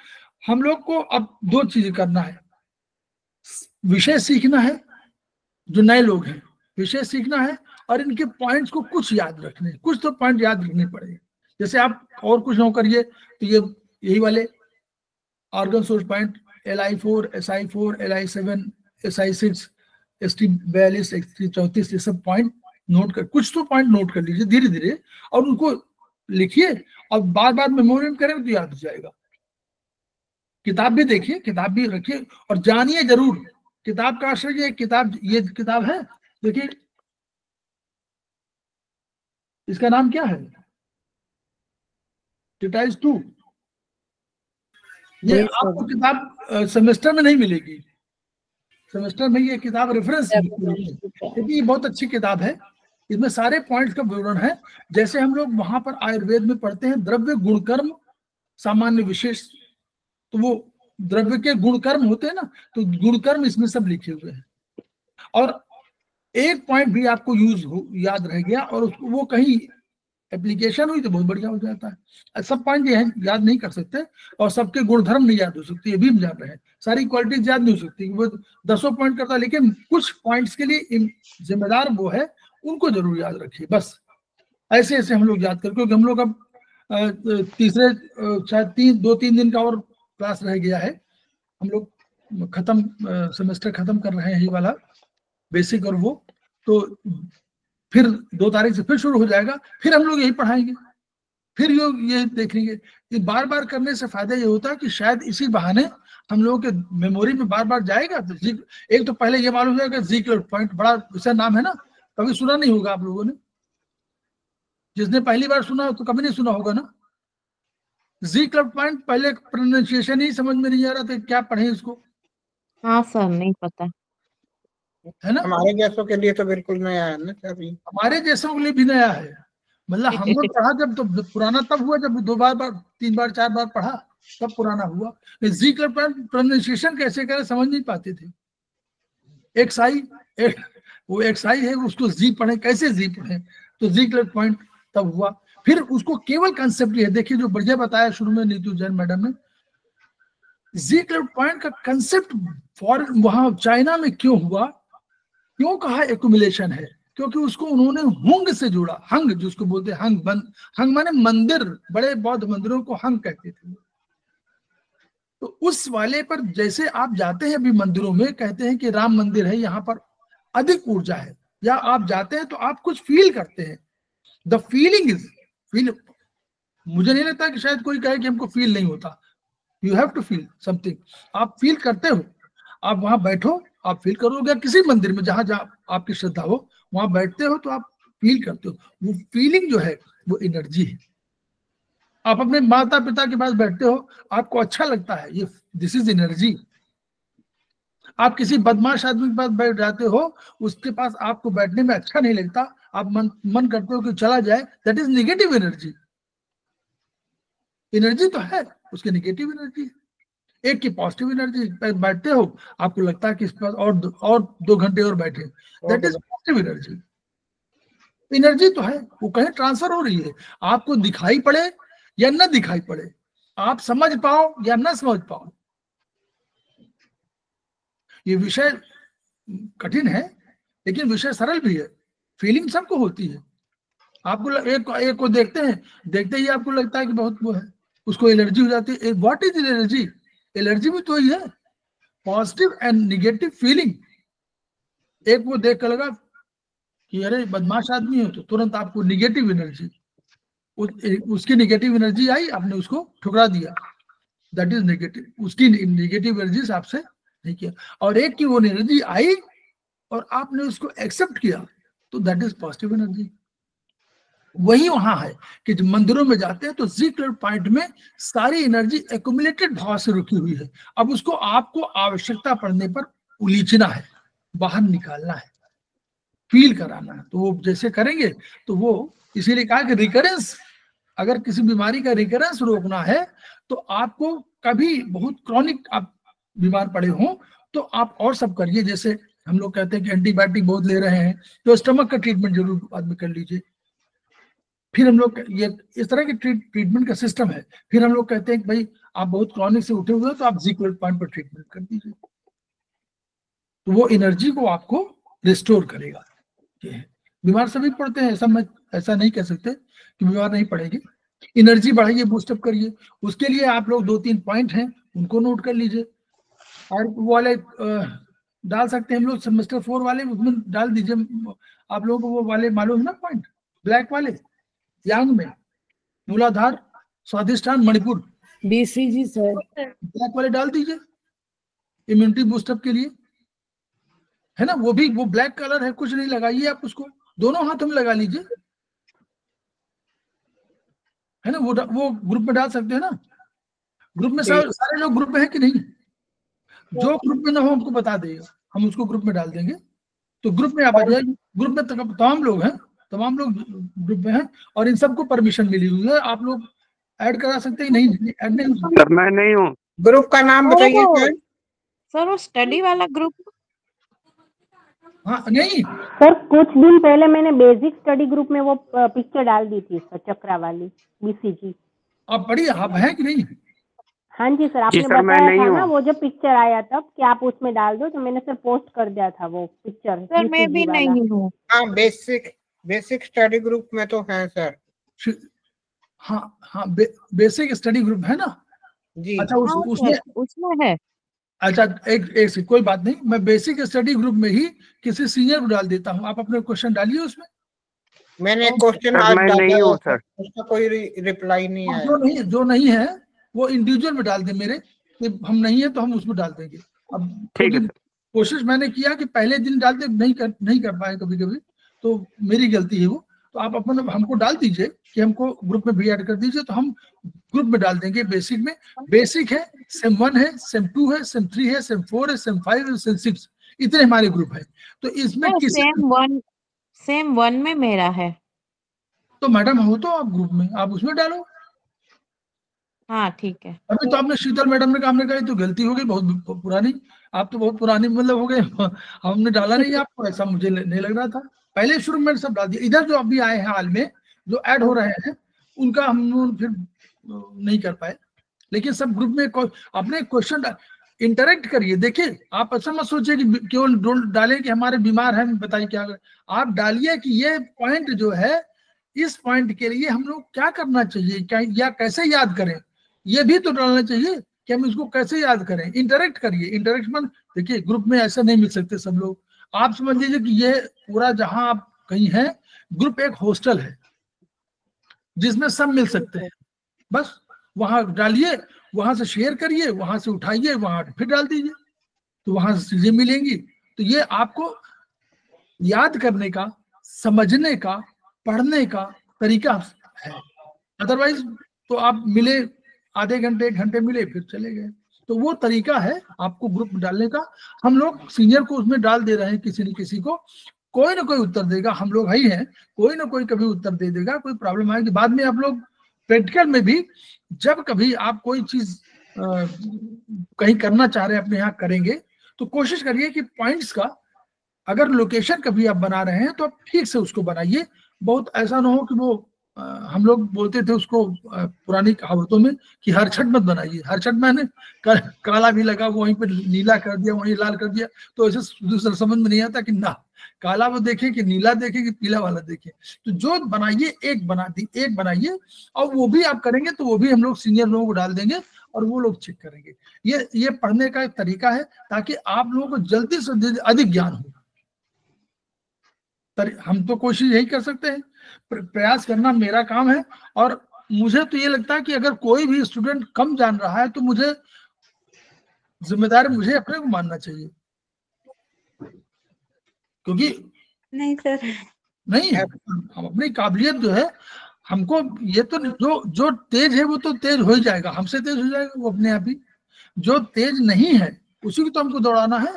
हम लोग को अब 2 चीजें करना है, विषय सीखना है, जो नए लोग हैं विषय सीखना है, और इनके पॉइंट्स को कुछ याद रखने, कुछ तो पॉइंट याद रखने पड़ेंगे। जैसे आप और कुछ ना करिए तो ये यही वाले organ source point LI 4, SI 4, LI 7, SI 6, ST 42, ST 34, ये सब पॉइंट नोट कर, कुछ तो पॉइंट नोट कर लीजिए धीरे धीरे, और उनको लिखिए और बार बार मेमोरी करें तो याद हो जाएगा। किताब भी देखिए, किताब भी रखिए और जानिए जरूर। किताब का आश्रय ये किताब है, देखिए इसका नाम क्या है, ट्रीटाइज 2। ये आपको किताब सेमेस्टर में नहीं मिलेगी, सेमेस्टर में ये किताब रेफरेंस, क्योंकि ये बहुत अच्छी किताब है, इसमें सारे पॉइंट्स का विवरण है। जैसे हम लोग वहां पर आयुर्वेद में पढ़ते हैं द्रव्य गुणकर्म सामान्य विशेष, तो वो द्रव्य के गुणकर्म होते हैं ना, तो गुणकर्म इसमें सब लिखे हुए हैं। और एक पॉइंट भी आपको याद रह गया और उसको वो कहीं एप्लीकेशन हुई तो बहुत बढ़िया हो जाता है। सब पॉइंट ये याद नहीं कर सकते और सबके गुणधर्म नहीं याद हो सकते, ये भी हम जान रहे हैं। सारी क्वालिटीज याद नहीं हो सकती, वो 10 पॉइंट करता है, लेकिन कुछ पॉइंट्स के लिए जिम्मेदार वो है, उनको जरूर याद रखिए। बस ऐसे ऐसे हम लोग याद कर, क्योंकि हम लोग अब तीसरे शायद 2-3 दिन का और क्लास रह गया है, हम लोग सेमेस्टर खत्म कर रहे हैं ये वाला बेसिक, और वो तो फिर 2 तारीख से फिर शुरू हो जाएगा, फिर हम लोग यही पढ़ाएंगे, फिर ये देखेंगे। ये बार बार करने से फायदा ये होता है कि शायद इसी बहाने हम लोगों के मेमोरी में बार बार जाएगा। तो एक तो पहले ये मालूम हो जाएगा ज़ीक्लर पॉइंट, बड़ा विषय नाम है ना, कभी सुना नहीं होगा आप लोगों ने, जिसने पहली बार सुना तो कभी नहीं सुना होगा ना। ज़ीक्लर पॉइंट पहले प्रोनाउंसिएशन ही समझ में नहीं आ रहा था, क्या पढ़े इसको। हाँ सर, नहीं पता है ना, हमारे जैसों के लिए तो बिल्कुल नया है ना सर, हमारे जैसों के लिए भी नया है। मतलब हम लोग पढ़ा जब, तो पुराना तब हुआ जब 2 बार 3 बार 4 बार पढ़ा, तब पुराना हुआ। ज़ीक्लर पॉइंट प्रोनाउंसिएशन कैसे करें समझ नहीं पाते थे। वो एक्साई है, उसको जी पढ़े, कैसे जी पढ़े, तो ज़ीक्लर पॉइंट तब हुआ। फिर उसको केवल कंसेप्ट है, देखिए जो बढ़िया बताया शुरू में नीतू जैन मैडम ने, ज़ीक्लर पॉइंट का कंसेप्ट वहां चाइना में क्यों हुआ, क्यों कहा एक्युमुलेशन है, क्योंकि उसको उन्होंने हुंग से जोड़ा। हंग जिसको बोलते हैं हंग, हंग माने मंदिर, बड़े बौद्ध मंदिरों को हंग कहते थे। तो उस वाले पर जैसे आप जाते हैं अभी मंदिरों में, कहते हैं कि राम मंदिर है, यहाँ पर अधिक ऊर्जा है, या आप जाते हैं तो आप कुछ फील करते हैं। The feeling is feel. मुझे नहीं लगता कि शायद कोई कहे कि हमको फील नहीं होता। You have to feel something. आप फील करते हो, आप वहां बैठो, आप फील करोगे। किसी मंदिर में जहां जहां आपकी श्रद्धा हो वहां बैठते हो तो आप फील करते हो। वो फीलिंग जो है वो एनर्जी है। आप अपने माता पिता के पास बैठते हो, आपको अच्छा लगता है, ये दिस इज एनर्जी। आप किसी बदमाश आदमी के पास बैठ जाते हो, उसके पास आपको बैठने में अच्छा नहीं लगता, आप मन करते हो कि चला जाए, that is negative energy. Energy तो है, उसकी नेगेटिव एनर्जी है। एक की पॉजिटिव एनर्जी, बैठते हो आपको लगता है कि इस पर और 2 घंटे और बैठे, that is positive energy. Energy तो है, वो कहीं ट्रांसफर हो रही है। आपको दिखाई पड़े या न दिखाई पड़े, आप समझ पाओ या न समझ पाओ। ये विषय कठिन है लेकिन विषय सरल भी है। फीलिंग सबको होती है। आपको एक को देखते ही आपको लगता है कि बहुत वो है, उसको एलर्जी हो जाती है। What is allergy? एलर्जी भी तो ही है, पॉजिटिव एंड निगेटिव फीलिंग। एक वो देख कर लगा कि अरे बदमाश आदमी है, तो तुरंत आपको निगेटिव एनर्जी, उसकी निगेटिव एनर्जी आई, आपने उसको ठुकरा दिया, दैट इज नेगेटिव। उसकी नेगेटिव एनर्जी से आपसे नहीं किया। और एक की वो एनर्जी आई और आपने उसको एक्सेप्ट किया, तो दैट इज पॉजिटिव एनर्जी। वही वहां है कि जब मंदिरों में जाते हैं तो जिक्र पॉइंट में सारी एनर्जी एक्युमुलेटेड भाव से रुकी हुई है। अब उसको आपको आवश्यकता पड़ने पर उलीचना है, बाहर निकालना है, फील कराना है। तो वो जैसे करेंगे तो वो, इसीलिए कहा कि रिकरेंस, अगर किसी बीमारी का रिकरेंस रोकना है तो आपको कभी बहुत क्रॉनिक आप बीमार पड़े हो तो आप और सब करिए। जैसे हम लोग कहते हैं कि एंटीबायोटिक बहुत ले रहे हैं तो स्टमक का ट्रीटमेंट जरूर आदमी कर लीजिए। फिर हम लोग ये इस तरह के ट्रीटमेंट का सिस्टम है। फिर हम लोग कहते हैं कि भाई आप बहुत क्रॉनिक से उठे हुए हो तो आप जिक्र पॉइंट पर ट्रीटमेंट कर दीजिए, तो वो एनर्जी को आपको रिस्टोर करेगा। बीमार सभी पड़ते हैं, ऐसा नहीं कह सकते कि बीमार नहीं पड़ेगी। एनर्जी बढ़ाइए, बूस्टअप करिए। उसके लिए आप लोग 2-3 पॉइंट हैं, उनको नोट कर लीजिए। और वो वाले डाल सकते हैं हम लोग सेमेस्टर 4 वाले, उसमें डाल दीजिए। आप लोगों को वो वाले मालूम है ना पॉइंट, ब्लैक वाले, यांग में मूलाधार, स्वादिष्ठान, मणिपुर, बीसीजी सर, ब्लैक वाले डाल दीजिए इम्यूनिटी बूस्टअप के लिए, है ना। वो भी वो ब्लैक कलर है, कुछ नहीं लगाइए आप उसको, दोनों हाथों में लगा लीजिए, है ना। वो ग्रुप में डाल सकते हैं ना। ग्रुप में सारे लोग ग्रुप में है कि नहीं? जो ग्रुप में ना हो हमको बता देगा, हम उसको ग्रुप में डाल देंगे। तो ग्रुप में आप आ जाइए। ग्रुप में तमाम लोग हैं, तमाम लोग ग्रुप में हैं और इन सबको परमिशन मिली हुई है। आप लोग ऐड करा सकते हैं, नहीं ऐड नहीं सर मैं नहीं हूँ। ग्रुप का नाम बताइए सर। सर वो स्टडी वाला ग्रुप? हाँ नहीं सर, कुछ दिन पहले मैंने बेसिक स्टडी ग्रुप में वो पिक्चर डाल दी थी सर, चक्रा वाली बीसीजी। आप पढ़िए, आप हैं कि नहीं? हाँ जी सर, आपने बताया था ना वो जो पिक्चर आया तब कि आप उसमें डाल दो, तो मैंने सर पोस्ट कर दिया था वो पिक्चर। सर मैं भी नहीं हूँ। हाँ, बेसिक स्टडी ग्रुप में तो है सर। हाँ बेसिक स्टडी ग्रुप है ना जी। अच्छा उसमें है। अच्छा एक कोई बात नहीं, मैं बेसिक स्टडी ग्रुप में ही किसी सीनियर को डाल देता हूँ। आप अपने क्वेश्चन डालिए उसमें। मैंने क्वेश्चन आज डाला है सर, उसका कोई रिप्लाई नहीं आया। जो नहीं है वो इंडिविजुअल में डाल दे मेरे, हम नहीं है तो हम उसमें डाल देंगे। अब ठीक है, कोशिश मैंने किया कि पहले दिन डालते, नहीं कर पाए कभी कभी, तो मेरी गलती है वो। तो आप अपना हमको डाल दीजिए कि हमको ग्रुप में भी ऐड कर दीजिए, तो हम ग्रुप में डाल देंगे। बेसिक में बेसिक है, सेम 1 है, सेम 2 है, सेम 3 है, सेम 4 है, सेम 5 है, सेम 6, इतने हमारे ग्रुप है। तो इसमें सेम 1 में मेरा है। तो मैडम हो तो आप ग्रुप में, आप उसमें डालो। हाँ ठीक है। अभी तो आपने शीतल मैडम ने हमने कहा तो गलती हो गई, बहुत पुरानी, आप तो बहुत पुरानी मतलब हो गए। हमने डाला नहीं आपको, ऐसा मुझे नहीं लग रहा था। पहले शुरू में सब डाल दिया। इधर जो अभी आए हैं हाल में जो ऐड हो रहे हैं उनका हम फिर नहीं कर पाए, लेकिन सब ग्रुप में अपने क्वेश्चन इंटरेक्ट करिए। देखिए आप ऐसा मत सोचिए कि केवल डालें कि हमारे बीमार हैं बताइए क्या करें। आप डालिए कि ये पॉइंट जो है, इस पॉइंट के लिए हम लोग क्या करना चाहिए, क्या या कैसे याद करें, ये भी तो डालना चाहिए कि हम इसको कैसे याद करें। इंटरेक्ट करिए। इंटरेक्ट में देखिए ग्रुप में ऐसे नहीं मिल सकते सब लोग। आप समझ लीजिए कि ये पूरा जहां आप कहीं हैं, ग्रुप एक हॉस्टल है जिसमें सब मिल सकते हैं। बस वहां डालिए, वहां से शेयर करिए, वहां से उठाइए, वहां फिर डाल दीजिए, तो वहां से चीजें मिलेंगी। तो ये आपको याद करने का, समझने का, पढ़ने का तरीका है। अदरवाइज तो आप मिले आधे घंटे 1 घंटे मिले फिर चले गए। तो वो तरीका है आपको ग्रुप में डालने का। हम लोग सीनियर को उसमें डाल दे रहे हैं, किसी न किसी को कोई ना कोई उत्तर देगा। हम लोग ही हैं, कोई ना कोई कभी उत्तर दे देगा। कोई प्रॉब्लम आएगी बाद में। आप लोग प्रैक्टिकल में भी जब कभी आप कोई चीज कहीं करना चाह रहे हैं अपने यहाँ करेंगे, तो कोशिश करिए कि पॉइंट्स का अगर लोकेशन कभी आप बना रहे हैं तो आप ठीक से उसको बनाइए। बहुत ऐसा ना हो कि वो हम लोग बोलते थे उसको पुरानी कहावतों में कि हर छठ मत बनाइए। हर छठ मैंने काला भी लगा, वहीं पे नीला कर दिया, वहीं लाल कर दिया, तो ऐसे दूसरा समझ में नहीं आता कि ना काला वो देखे कि नीला देखे कि पीला वाला देखे। तो जो बनाइए एक बनाइए, और वो भी आप करेंगे तो वो भी हम लोग सीनियर लोगों को डाल देंगे और वो लोग चेक करेंगे। ये पढ़ने का एक तरीका है ताकि आप लोगों को जल्दी से अधिक ज्ञान हो। हम तो कोशिश यही कर सकते हैं, प्रयास करना मेरा काम है। और मुझे तो ये लगता है कि अगर कोई भी स्टूडेंट कम जान रहा है तो मुझे जिम्मेदार मुझे अपने को मानना चाहिए, क्योंकि नहीं सर, नहीं है हम अपनी काबिलियत जो है हमको, ये तो जो तेज है वो तो तेज हो ही जाएगा, हमसे तेज हो जाएगा वो अपने आप ही। जो तेज नहीं है उसी को तो हमको दौड़ाना है।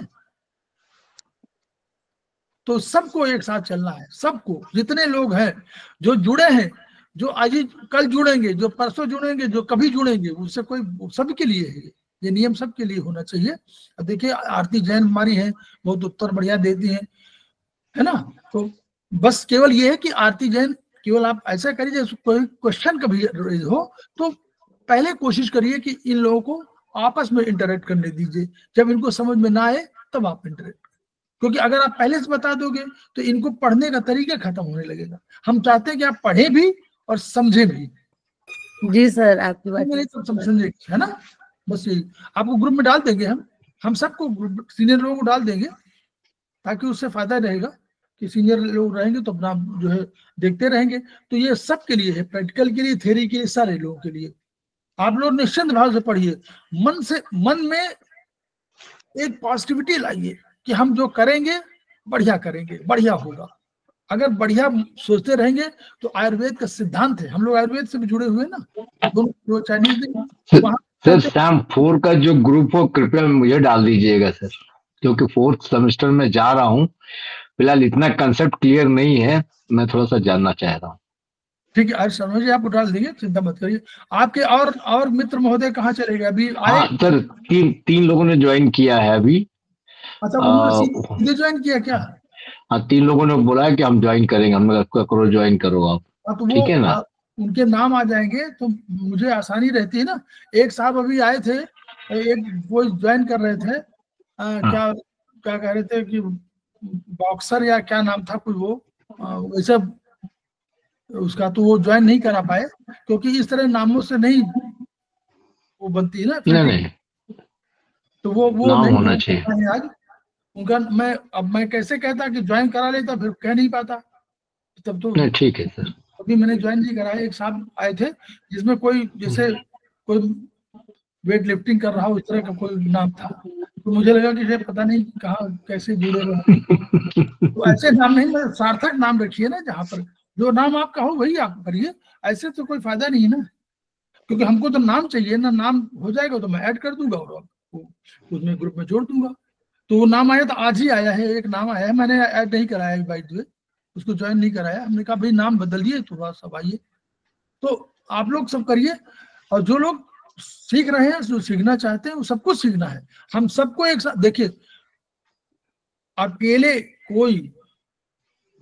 तो सबको एक साथ चलना है, सबको, जितने लोग हैं जो जुड़े हैं, जो आज ही कल जुड़ेंगे, जो परसों जुड़ेंगे, जो कभी जुड़ेंगे, उससे कोई सबके लिए है ये नियम, सबके लिए होना चाहिए। अब देखिए आरती जैन हमारी है, बहुत उत्तर बढ़िया देती हैं, है ना। तो बस केवल ये है कि आरती जैन केवल आप ऐसा करिए जैसे कोई क्वेश्चन कभी रेज हो तो पहले कोशिश करिए कि इन लोगों को आपस में इंटरेक्ट करने दीजिए। जब इनको समझ में ना आए तब आप इंटरेक्ट, क्योंकि अगर आप पहले से बता दोगे तो इनको पढ़ने का तरीका खत्म होने लगेगा। हम चाहते हैं कि आप पढ़े भी और समझे भी। जी सर, आपकी बात तो समझे, है ना। बस यही आपको ग्रुप में डाल देंगे, हम सबको सीनियर लोगों को डाल देंगे ताकि उससे फायदा रहेगा कि सीनियर लोग रहेंगे तो अपना जो है देखते रहेंगे। तो ये सबके लिए है, प्रैक्टिकल के लिए, थ्योरी के लिए, सारे लोगों के लिए। आप लोग निश्चिंत भाव से पढ़िए, मन में एक पॉजिटिविटी लाइए कि हम जो करेंगे बढ़िया करेंगे, बढ़िया होगा। अगर बढ़िया सोचते रहेंगे तो आयुर्वेद का सिद्धांत है, हम लोग आयुर्वेद से भी जुड़े हुए ना, जो चाइनीज सर सैम 4 का जो ग्रुप हो कृपया मुझे डाल दीजिएगा सर, क्योंकि 4th सेमेस्टर में जा रहा हूँ। फिलहाल इतना कंसेप्ट क्लियर नहीं है, मैं थोड़ा सा जानना चाह रहा हूँ। ठीक है, आज शर्मा जी आपको डाल देंगे, चिंता मत करिए। आपके और मित्र महोदय कहाँ चले गए अभी? हाँ सर, तीन लोगों ने ज्वाइन किया है अभी। अच्छा, उन्होंने ज्वाइन किया क्या? हाँ, 3 लोगों ने बोला है कि हम ज्वाइन करेंगे। हमने करो ज्वाइन करो आप, तो ठीक है ना। उनके नाम आ जाएंगे तो मुझे आसानी रहती है ना। एक साहब अभी आए थे, एक वो ज्वाइन कर रहे थे, क्या कह रहे थे कि बॉक्सर या क्या नाम था कोई, वो वैसे उसका, तो वो ज्वाइन नहीं करा पाए क्योंकि इस तरह नामों से नहीं वो बनती है ना। नहीं, तो वो नाम नहीं होना चाहिए आज उनका। मैं कैसे कहता कि ज्वाइन करा लेता, फिर कह नहीं पाता, तब तो नहीं। ठीक है सर, अभी मैंने ज्वाइन नहीं कराया। एक साहब आए थे जिसमें कोई जैसे कोई वेट लिफ्टिंग कर रहा हो इस तरह का कोई नाम था, तो मुझे लगा कि पता नहीं कहाँ कैसे जुड़े हुए। तो ऐसे नाम नहीं, सार्थक नाम रखिए ना, जहाँ पर जो नाम आपका हो वही आप करिए। ऐसे तो कोई फायदा नहीं है ना, क्योंकि हमको तो नाम चाहिए ना। नाम हो जाएगा तो मैं ऐड कर दूंगा और उसमें ग्रुप में जोड़ दूंगा। तो वो नाम आया, तो आज ही आया है, एक नाम आया है, मैंने ऐड नहीं कराया बाय द वे, उसको ज्वाइन नहीं कराया। हमने कहा भाई नाम बदल दिए थोड़ा सा आइए। तो आप लोग सब करिए, और जो लोग सीख रहे हैं, जो सीखना चाहते हैं, वो सब कुछ सीखना है। हम सबको एक साथ देखिए, अकेले कोई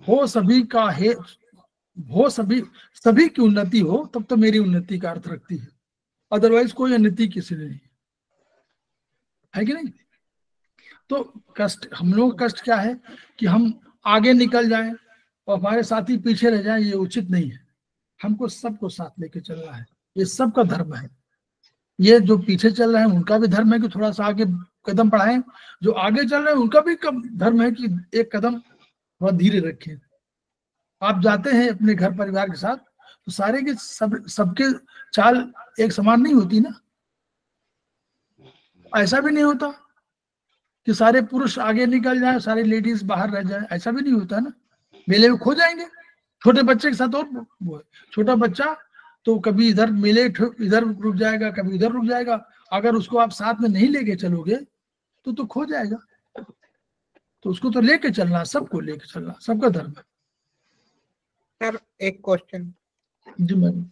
हो, सभी का है हो, सभी की उन्नति हो तब तो मेरी उन्नति का अर्थ रखती है, अदरवाइज कोई उन्नति किसी ने नहीं। है कि नहीं? तो कष्ट, हम लोग का कष्ट क्या है कि हम आगे निकल जाएं और हमारे साथी पीछे रह जाएं, ये उचित नहीं है। हमको सबको साथ लेके चलना है, ये सबका धर्म है। ये जो पीछे चल रहे हैं उनका भी धर्म है कि थोड़ा सा आगे कदम बढ़ाएं, जो आगे चल रहे हैं उनका भी धर्म है कि एक कदम थोड़ा धीरे रखें। आप जाते हैं अपने घर परिवार के साथ तो सारे के सबके चाल एक समान नहीं होती ना। ऐसा भी नहीं होता कि सारे पुरुष आगे निकल जाए, सारी लेडीज बाहर रह जाए, ऐसा भी नहीं होता ना। मेले में खो जाएंगे। छोटे बच्चे के साथ और वो है, छोटा बच्चा तो कभी इधर मेले इधर रुक जाएगा, कभी इधर रुक जाएगा। अगर उसको आप साथ में नहीं लेके चलोगे तो खो जाएगा। तो उसको तो लेके चलना, सबको लेके चलना, सबका धर्म है। सर एक क्वेश्चन। जी मैम।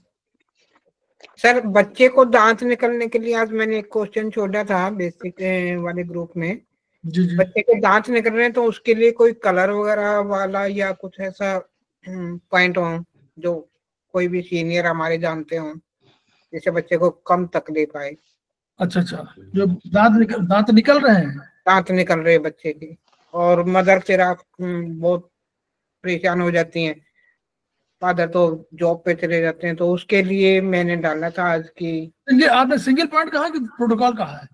सर बच्चे को दांत निकलने के लिए आज मैंने एक क्वेश्चन छोड़ा था बेसिक वाले ग्रुप में। जी। बच्चे के दांत निकल रहे हैं तो उसके लिए कोई कलर वगैरह वाला या कुछ ऐसा पॉइंट हो जो कोई भी सीनियर हमारे जानते हो, जिससे बच्चे को कम तकलीफ आए। अच्छा, जो दांत निकल रहे हैं, दांत निकल रहे बच्चे की और मदर फिर बहुत परेशान हो जाती हैं, फादर तो जॉब पे चले जाते हैं, तो उसके लिए मैंने डाला था आज की। आपने सिंगल पॉइंट कहा कि प्रोटोकॉल कहा है?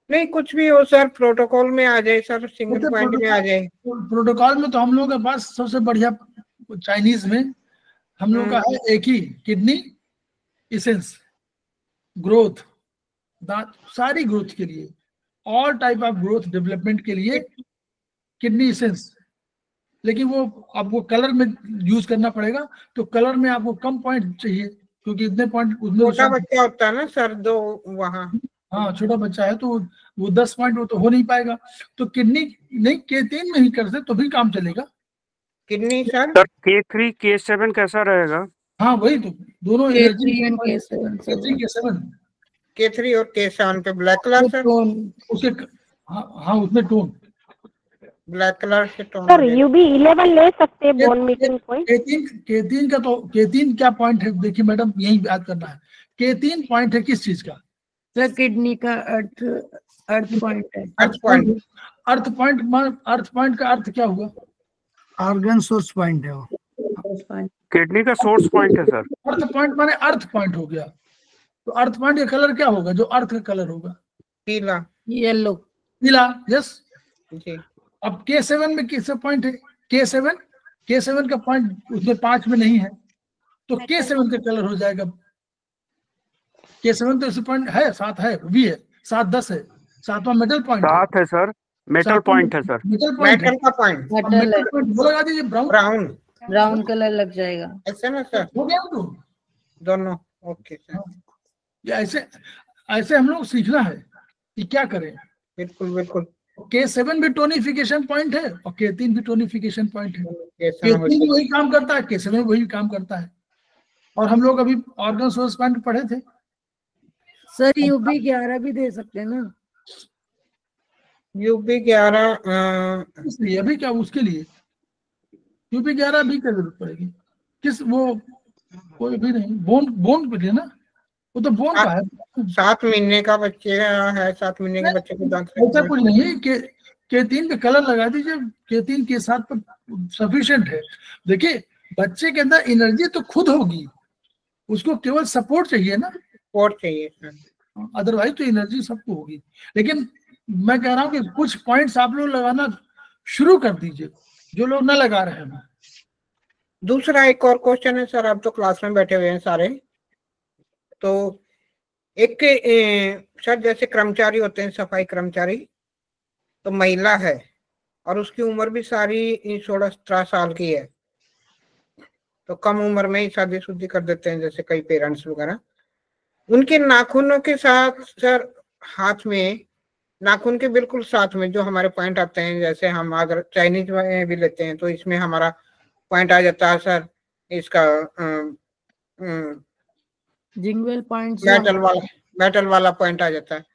नहीं कुछ भी हो सर, प्रोटोकॉल में आ जाए सर, सिंगल पॉइंट में आ जाए। प्रोटोकॉल में तो हम लोगों के पास सबसे बढ़िया चाइनीज में हम लोग का है एक ही, किडनी इसेंस ग्रोथ, दांत सारी ग्रोथ के लिए, all type of growth development के लिए किडनी इसेंस। लेकिन वो आपको कलर में यूज करना पड़ेगा, तो कलर में आपको कम पॉइंट चाहिए क्योंकि इतने पॉइंट उसमें छोटा बच्चा होता है ना सर, दो वहाँ। हाँ छोटा बच्चा है तो वो 10 पॉइंट वो तो हो नहीं पाएगा। तो किडनी नहीं K3 में ही कर दे तो भी काम चलेगा। किडनी सर K3 K7 कैसा रहेगा? हाँ वही तो दोनों एनर्जी K3 और K7 पे ब्लैक कलर सर, उसके हाँ उसमें टोन ब्लैक कलर से टोन। सर UB11 ले सकते हैं बोन मीटिंग पॉइंट। K3 का तो K3 क्या पॉइंट है देखिए मैडम, यही याद करना है। K3 पॉइंट है किस चीज का? सर किडनी का अर्थ पॉइंट है। अर्थ पॉइंट का अर्थ क्या हुआ? ऑर्गन सोर्स पॉइंट है वो। किडनी का सोर्स पॉइंट है सर। अर्थ पॉइंट माने अर्थ पॉइंट हो गया। तो अर्थ पॉइंट का कलर क्या होगा? जो अर्थ का कलर होगा पीला, येलो, पीला। यस जी। अब K7 में किसका पॉइंट है? K7 का पॉइंट उसमें 5 में नहीं है, तो K7 का कलर हो जाएगा। K7 तो इस पॉइंट है 7 है, भी है 7 10 है, 7वां मेटल पॉइंट 7 है सर, मेटल पॉइंट है सर। मेटल का पॉइंट वो लगा दीजिए ब्राउन, ब्राउन कलर लग जाएगा। ऐसे ना सर, हो गया तो दोनों ओके सर। ये ऐसे हम लोग सीखना है कि क्या करें। बिल्कुल बिल्कुल। K7 भी टोनिफिकेशन पॉइंट है और K3 भी टोनिफिकेशन पॉइंट है। K3 भी वही काम करता है, K7 भी वही काम करता है। और हम लोग अभी ऑर्गन सोर्स पॉइंट पढ़े थे सर UB11 भी दे सकते हैं ना? UB11 इसलिए अभी क्या उसके लिए UB11 भी क्या जरूरत पड़ेगी? किस वो कोई भी नहीं, बोन पे ना, वो तो बोन का है। 7 महीने का बच्चे है, 7 महीने के बच्चे को दांत ऐसा कुछ नहीं है कि K3 पे कलर लगा दीजिए, K3 के साथ तो सफिशिएंट है। देखिए बच्चे के अंदर एनर्जी तो खुद होगी, उसको केवल सपोर्ट चाहिए ना, सपोर्ट चाहिए, अदरवाइज तो एनर्जी सबको होगी। लेकिन मैं कह रहा हूँ कि कुछ पॉइंट्स आप लोग लगाना शुरू कर दीजिए जो लोग न लगा रहे हैं। दूसरा एक और क्वेश्चन है सर, आप तो क्लास में बैठे हुए हैं सारे, तो एक सर जैसे कर्मचारी होते हैं, सफाई कर्मचारी, तो महिला है और उसकी उम्र भी सारी 16-17 साल की है, तो कम उम्र में ही शादी शुद्धि कर देते हैं जैसे कई पेरेंट्स वगैरह। उनके नाखूनों के साथ सर, हाथ में नाखून के बिल्कुल साथ में जो हमारे पॉइंट आते हैं, जैसे हम अगर चाइनीज में भी लेते हैं तो इसमें हमारा पॉइंट आ जाता है सर, इसका जिंगवेल पॉइंट, मेटल वाला पॉइंट आ जाता है।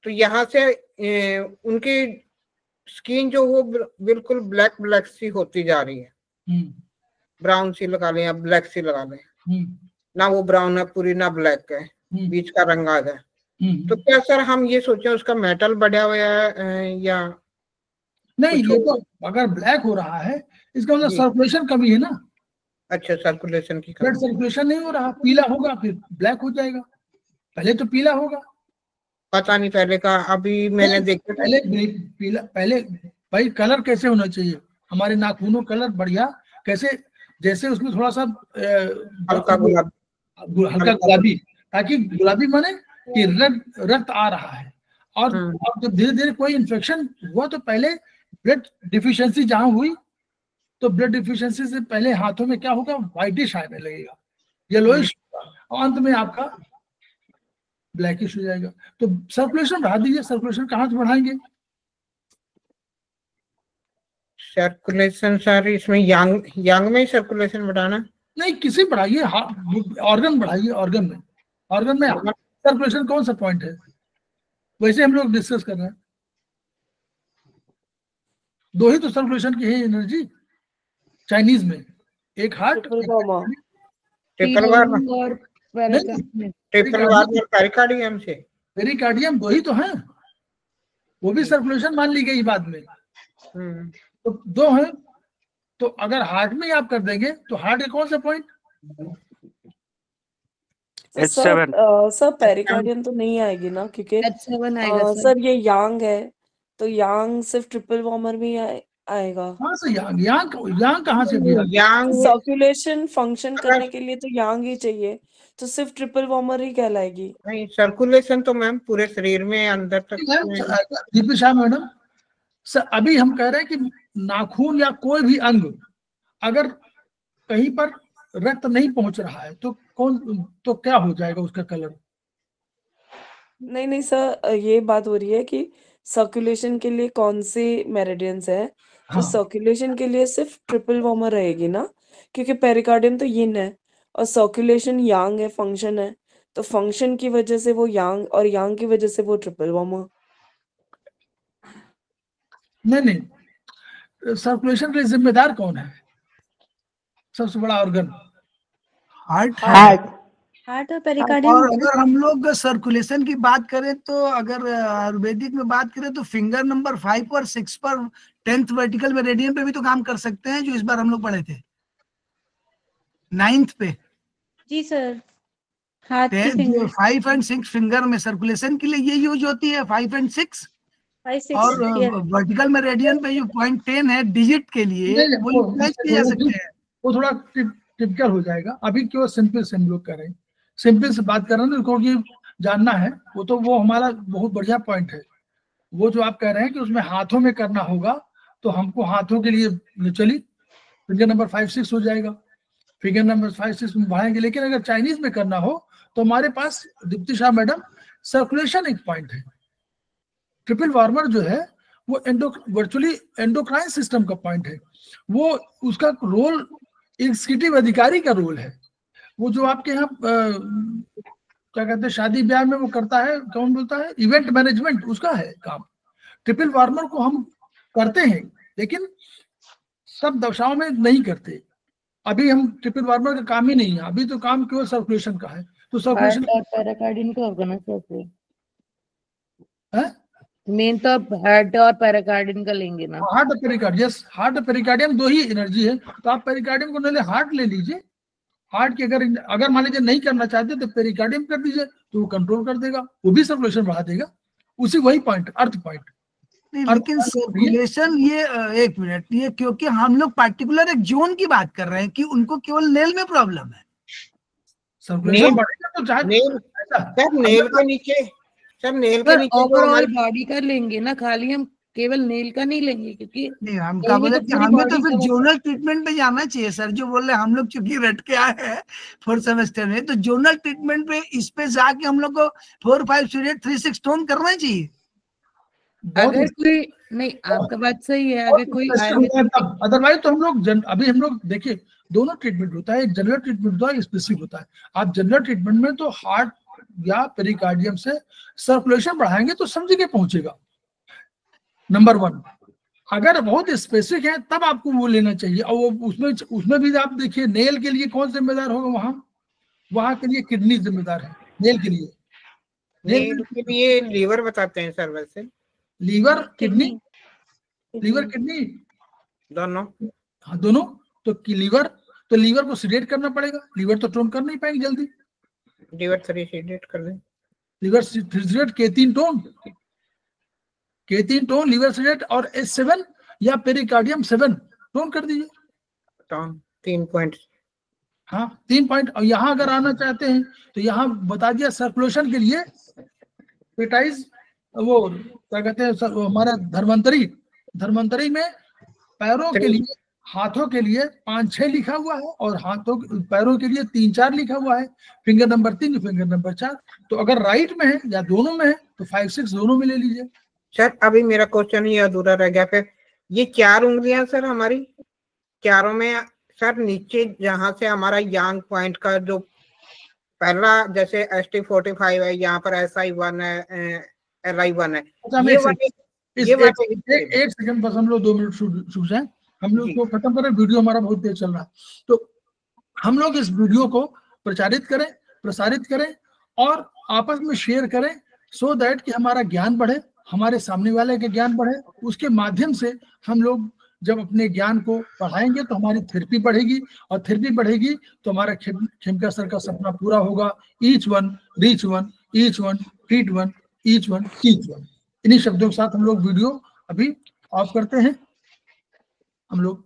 तो यहाँ से उनकी स्किन जो वो बिल्कुल ब्लैक सी होती जा रही है, ब्राउन सी लगा लें या ब्लैक सी लगा लें, ना वो ब्राउन है पूरी ना ब्लैक है, बीच का रंग आ जाए, तो क्या सर हम ये सोचे उसका मेटल बढ़ा हुआ है या नहीं? ये तो अगर ब्लैक हो रहा है इसका मतलब सर्कुलेशन कमी है ना। अच्छा, सर्कुलेशन की ब्लड सर्कुलेशन नहीं हो रहा, पीला होगा फिर ब्लैक हो जाएगा, पहले तो पीला होगा। पता नहीं पहले का, अभी मैंने देखा पहले पीला, पहले भाई कलर कैसे होना चाहिए हमारे नाखूनों, कलर बढ़िया कैसे, जैसे उसमें थोड़ा सा हल्का गुलाबी, ताकि गुलाबी माने कि रक्त आ रहा है। और अब जब धीरे धीरे कोई इन्फेक्शन हुआ तो पहले ब्लड डिफिशियंसी जहां हुई तो ब्लड डिफिशियंसी से पहले हाथों में क्या होगा, व्हाइटिश आने लगेगा, येलोइश, और अंत में आपका ब्लैकिश हो जाएगा। तो सर्कुलेशन बढ़ा दीजिए। सर्कुलेशन कहाँ से बढ़ाएंगे? सर्कुलेशन सर इसमें यांग में ही सर्कुलेशन बढ़ाना? नहीं, किसी बढ़ाइए, ऑर्गन बढ़ाइए। ऑर्गन में सर्कुलेशन कौन सा पॉइंट है? वैसे हम लोग डिस्कस कर रहे हैं, दो ही तो सर्कुलेशन की है एनर्जी चाइनीज में, एक हार्ट, पेरिकार्डियम से। पेरिकार्डियम दो ही तो हैं, वो भी सर्कुलेशन मान ली गई बाद में। तो दो हैं, तो अगर हार्ट में आप कर देंगे तो हार्ट के कौन सा पॉइंट? सर पेरिकार्डियम तो नहीं आएगी ना, क्योंकि H7 आएगा सर ये यांग है, तो यांग सिर्फ ट्रिपल वार्मर में आएगा। कहाँ से यांग कहाँ से? यांग सर्कुलेशन फंक्शन करने के लिए तो यांग ही चाहिए, तो सिर्फ ट्रिपल वार्मर ही कहलाएगी। नहीं, सर्कुलेशन तो मैम पूरे शरीर में अंदर तक। दीपी शाह मैडम, सर अभी हम कह रहे हैं कि नाखून या कोई भी अंग अगर कहीं पर रक्त नहीं पहुंच रहा है तो क्या हो जाएगा उसका कलर? नहीं सर, ये बात हो रही है कि सर्कुलेशन के लिए कौन से मेरिडियंस है। तो सर्कुलेशन के लिए सिर्फ ट्रिपल वार्मर रहेगी ना, क्योंकि पेरिकार्डियम तो यिन है और सर्कुलेशन यांग है, फंक्शन है, तो फंक्शन की वजह से वो यांग और यांग की वजह से वो ट्रिपल वार्मर। नहीं, सर्कुलेशन के लिए जिम्मेदार कौन है? सबसे बड़ा ऑर्गन हार्ट और पेरिकार्डियम। और अगर हम लोग सर्कुलेशन की बात करें तो अगर आयुर्वेदिक में बात करें तो फिंगर नंबर 5 और 6 पर 10th वर्टिकल मेरिडियन पे भी तो काम कर सकते हैं, जो इस बार हम लोग पढ़े थे 9th पे। जी सर, हाथ की 5 and 6 फिंगर में सर्कुलेशन के लिए ये यूज होती है, 5 and 6। और वर्टिकल मेरिडियन पे जो पॉइंट 10 है डिजिट के लिए वो यूज किए जा सकते हैं। वो थोड़ा टिपिकल हो जाएगा। अभी क्यों सिंपल से हम लोग कर रहे हैं, सिंपल से बात कर रहे हैं, क्योंकि जानना है वो हमारा बहुत बढ़िया पॉइंट है। वो जो आप कह रहे हैं कि उसमें हाथों में करना होगा, तो हमको हाथों के लिए चलिए फिंगर नंबर 5-6 हो जाएगा, फिंगर नंबर 5-6 में बढ़ाएंगे। लेकिन अगर चाइनीज में करना हो तो हमारे पास दीप्ति शाह मैडम सर्कुलेशन एक पॉइंट है। ट्रिपल वार्मर जो है वो वर्चुअली एंडोक्राइन सिस्टम का पॉइंट है। वो उसका रोल एग्जीक्यूटिव अधिकारी का रोल है। वो जो आपके यहाँ क्या कहते हैं शादी ब्याह में वो करता है, कौन बोलता है, इवेंट मैनेजमेंट, उसका है काम। ट्रिपल वार्मर को हम करते हैं लेकिन सब दशाओं में नहीं करते। अभी हम ट्रिपल वार्मर का काम ही नहीं है, अभी तो काम केवल सर्कुलेशन का है। तो सर्कुलेशन और पेरिकार्डियम का होगा ना सर? है मेन तो हार्ट और पेरिकार्डियम का लेंगे ना। हार्ट और पेरिकार्डियम, यस, हार्ट और पेरिकार्डियम दो ही एनर्जी है। तो आप पेरिकार्डियम को नहीं, हार्ट ले लीजिए। हार्ट की अगर मान लीजिए नहीं करना चाहते तो पेरिकार्डियम कर दीजिए, तो वो कंट्रोल कर देगा, वो भी सर्कुलेशन बढ़ा देगा। उसी वही पॉइंट, अर्थ पॉइंट। लेकिन सर्कुलेशन ये एक मिनट, ये क्योंकि हम लोग पार्टिकुलर एक जोन की बात कर रहे हैं कि उनको केवल नेल में प्रॉब्लम है। सर्कुलेशन बढ़ेगा तो चाहे नेल के नीचे, सब नेल के नीचे ओवरऑल बॉडी का लेंगे ना, खाली हम केवल नेल का नहीं लेंगे, क्योंकि नहीं हम क्या बोले कि हमें तो फिर जोनल ट्रीटमेंट पे जाना चाहिए सर। जो बोल रहे हम लोग चूंकि रट के आए हैं 4th सेमेस्टर में, तो जोनल ट्रीटमेंट पे इस पे जाके हम लोग को 4-5 पीरियड 3-6 टोन करना चाहिए। अगर कोई नहीं, आपका बात सही है, अगर कोई अदरवाइज तो हम लोग अभी हम लोग देखिए दोनों ट्रीटमेंट होता है, एक जनरल ट्रीटमेंट होता है, स्पेसिफिक होता है। आप जनरल ट्रीटमेंट में तो हार्ट या पेरिकार्डियम से सर्कुलेशन बढ़ाएंगे तो समझ के पहुंचेगा, नंबर 1। अगर बहुत स्पेसिफिक है तब आपको वो लेना चाहिए। और वो उसमें भी आप देखिए नेल के लिए कौन जिम्मेदार होगा, वहां के लिए किडनी जिम्मेदार है नेल के लिए। नहीं, लेकिन ये लीवर बताते हैं सर वैसे। लीवर किडनी, लीवर किडनी दोनों। हाँ दोनों। तो लीवर को सीडेट करना पड़ेगा, लीवर तो टोन कर नहीं पाएंगे जल्दी। लीवर 3 सीडेट कर दें, liver sedate K3 tone liver sedate, और S7 या पेरिकार्डियम 7 टोन कर दीजिए। Tone 3 point. हाँ 3 पॉइंट। और यहाँ अगर आना चाहते हैं तो यहाँ बता दिया सर्कुलेशन के लिए पेटाइज, वो क्या कहते हैं हमारा धर्मांतरी में पैरों के लिए, हाथों के लिए 5-6 लिखा हुआ है, और पैरों के लिए 3-4 लिखा हुआ है, फिंगर नंबर 3, फिंगर नंबर 4। तो अगर राइट में है या दोनों में है तो 5-6 दोनों में ले लीजिए। सर अभी मेरा क्वेश्चन ये अधूरा रह गया, फिर ये 4 उंगलियां सर हमारी चारों में सर नीचे जहां से हमारा यांग पॉइंट का जो पहला जैसे ST45 है, यहाँ पर SI1 है, LI1 है। एक सेकंड बस, हम लोग 2 मिनट रुक जाए, हम लोग को खत्म करें, वीडियो हमारा बहुत तेज चल रहा है। तो हम लोग इस वीडियो को प्रसारित करें और आपस में शेयर करें, सो दैट कि हमारा ज्ञान बढ़े, हमारे सामने वाले का ज्ञान बढ़े। उसके माध्यम से हम लोग जब अपने ज्ञान को बढ़ाएंगे तो हमारी थेरेपी बढ़ेगी, और थेरेपी बढ़ेगी तो हमारा खेमका सर का सपना पूरा होगा। Each one reach one, each one treat one, each one teach one. इन्हीं शब्दों के साथ हम लोग वीडियो अभी ऑफ करते हैं। हम लोग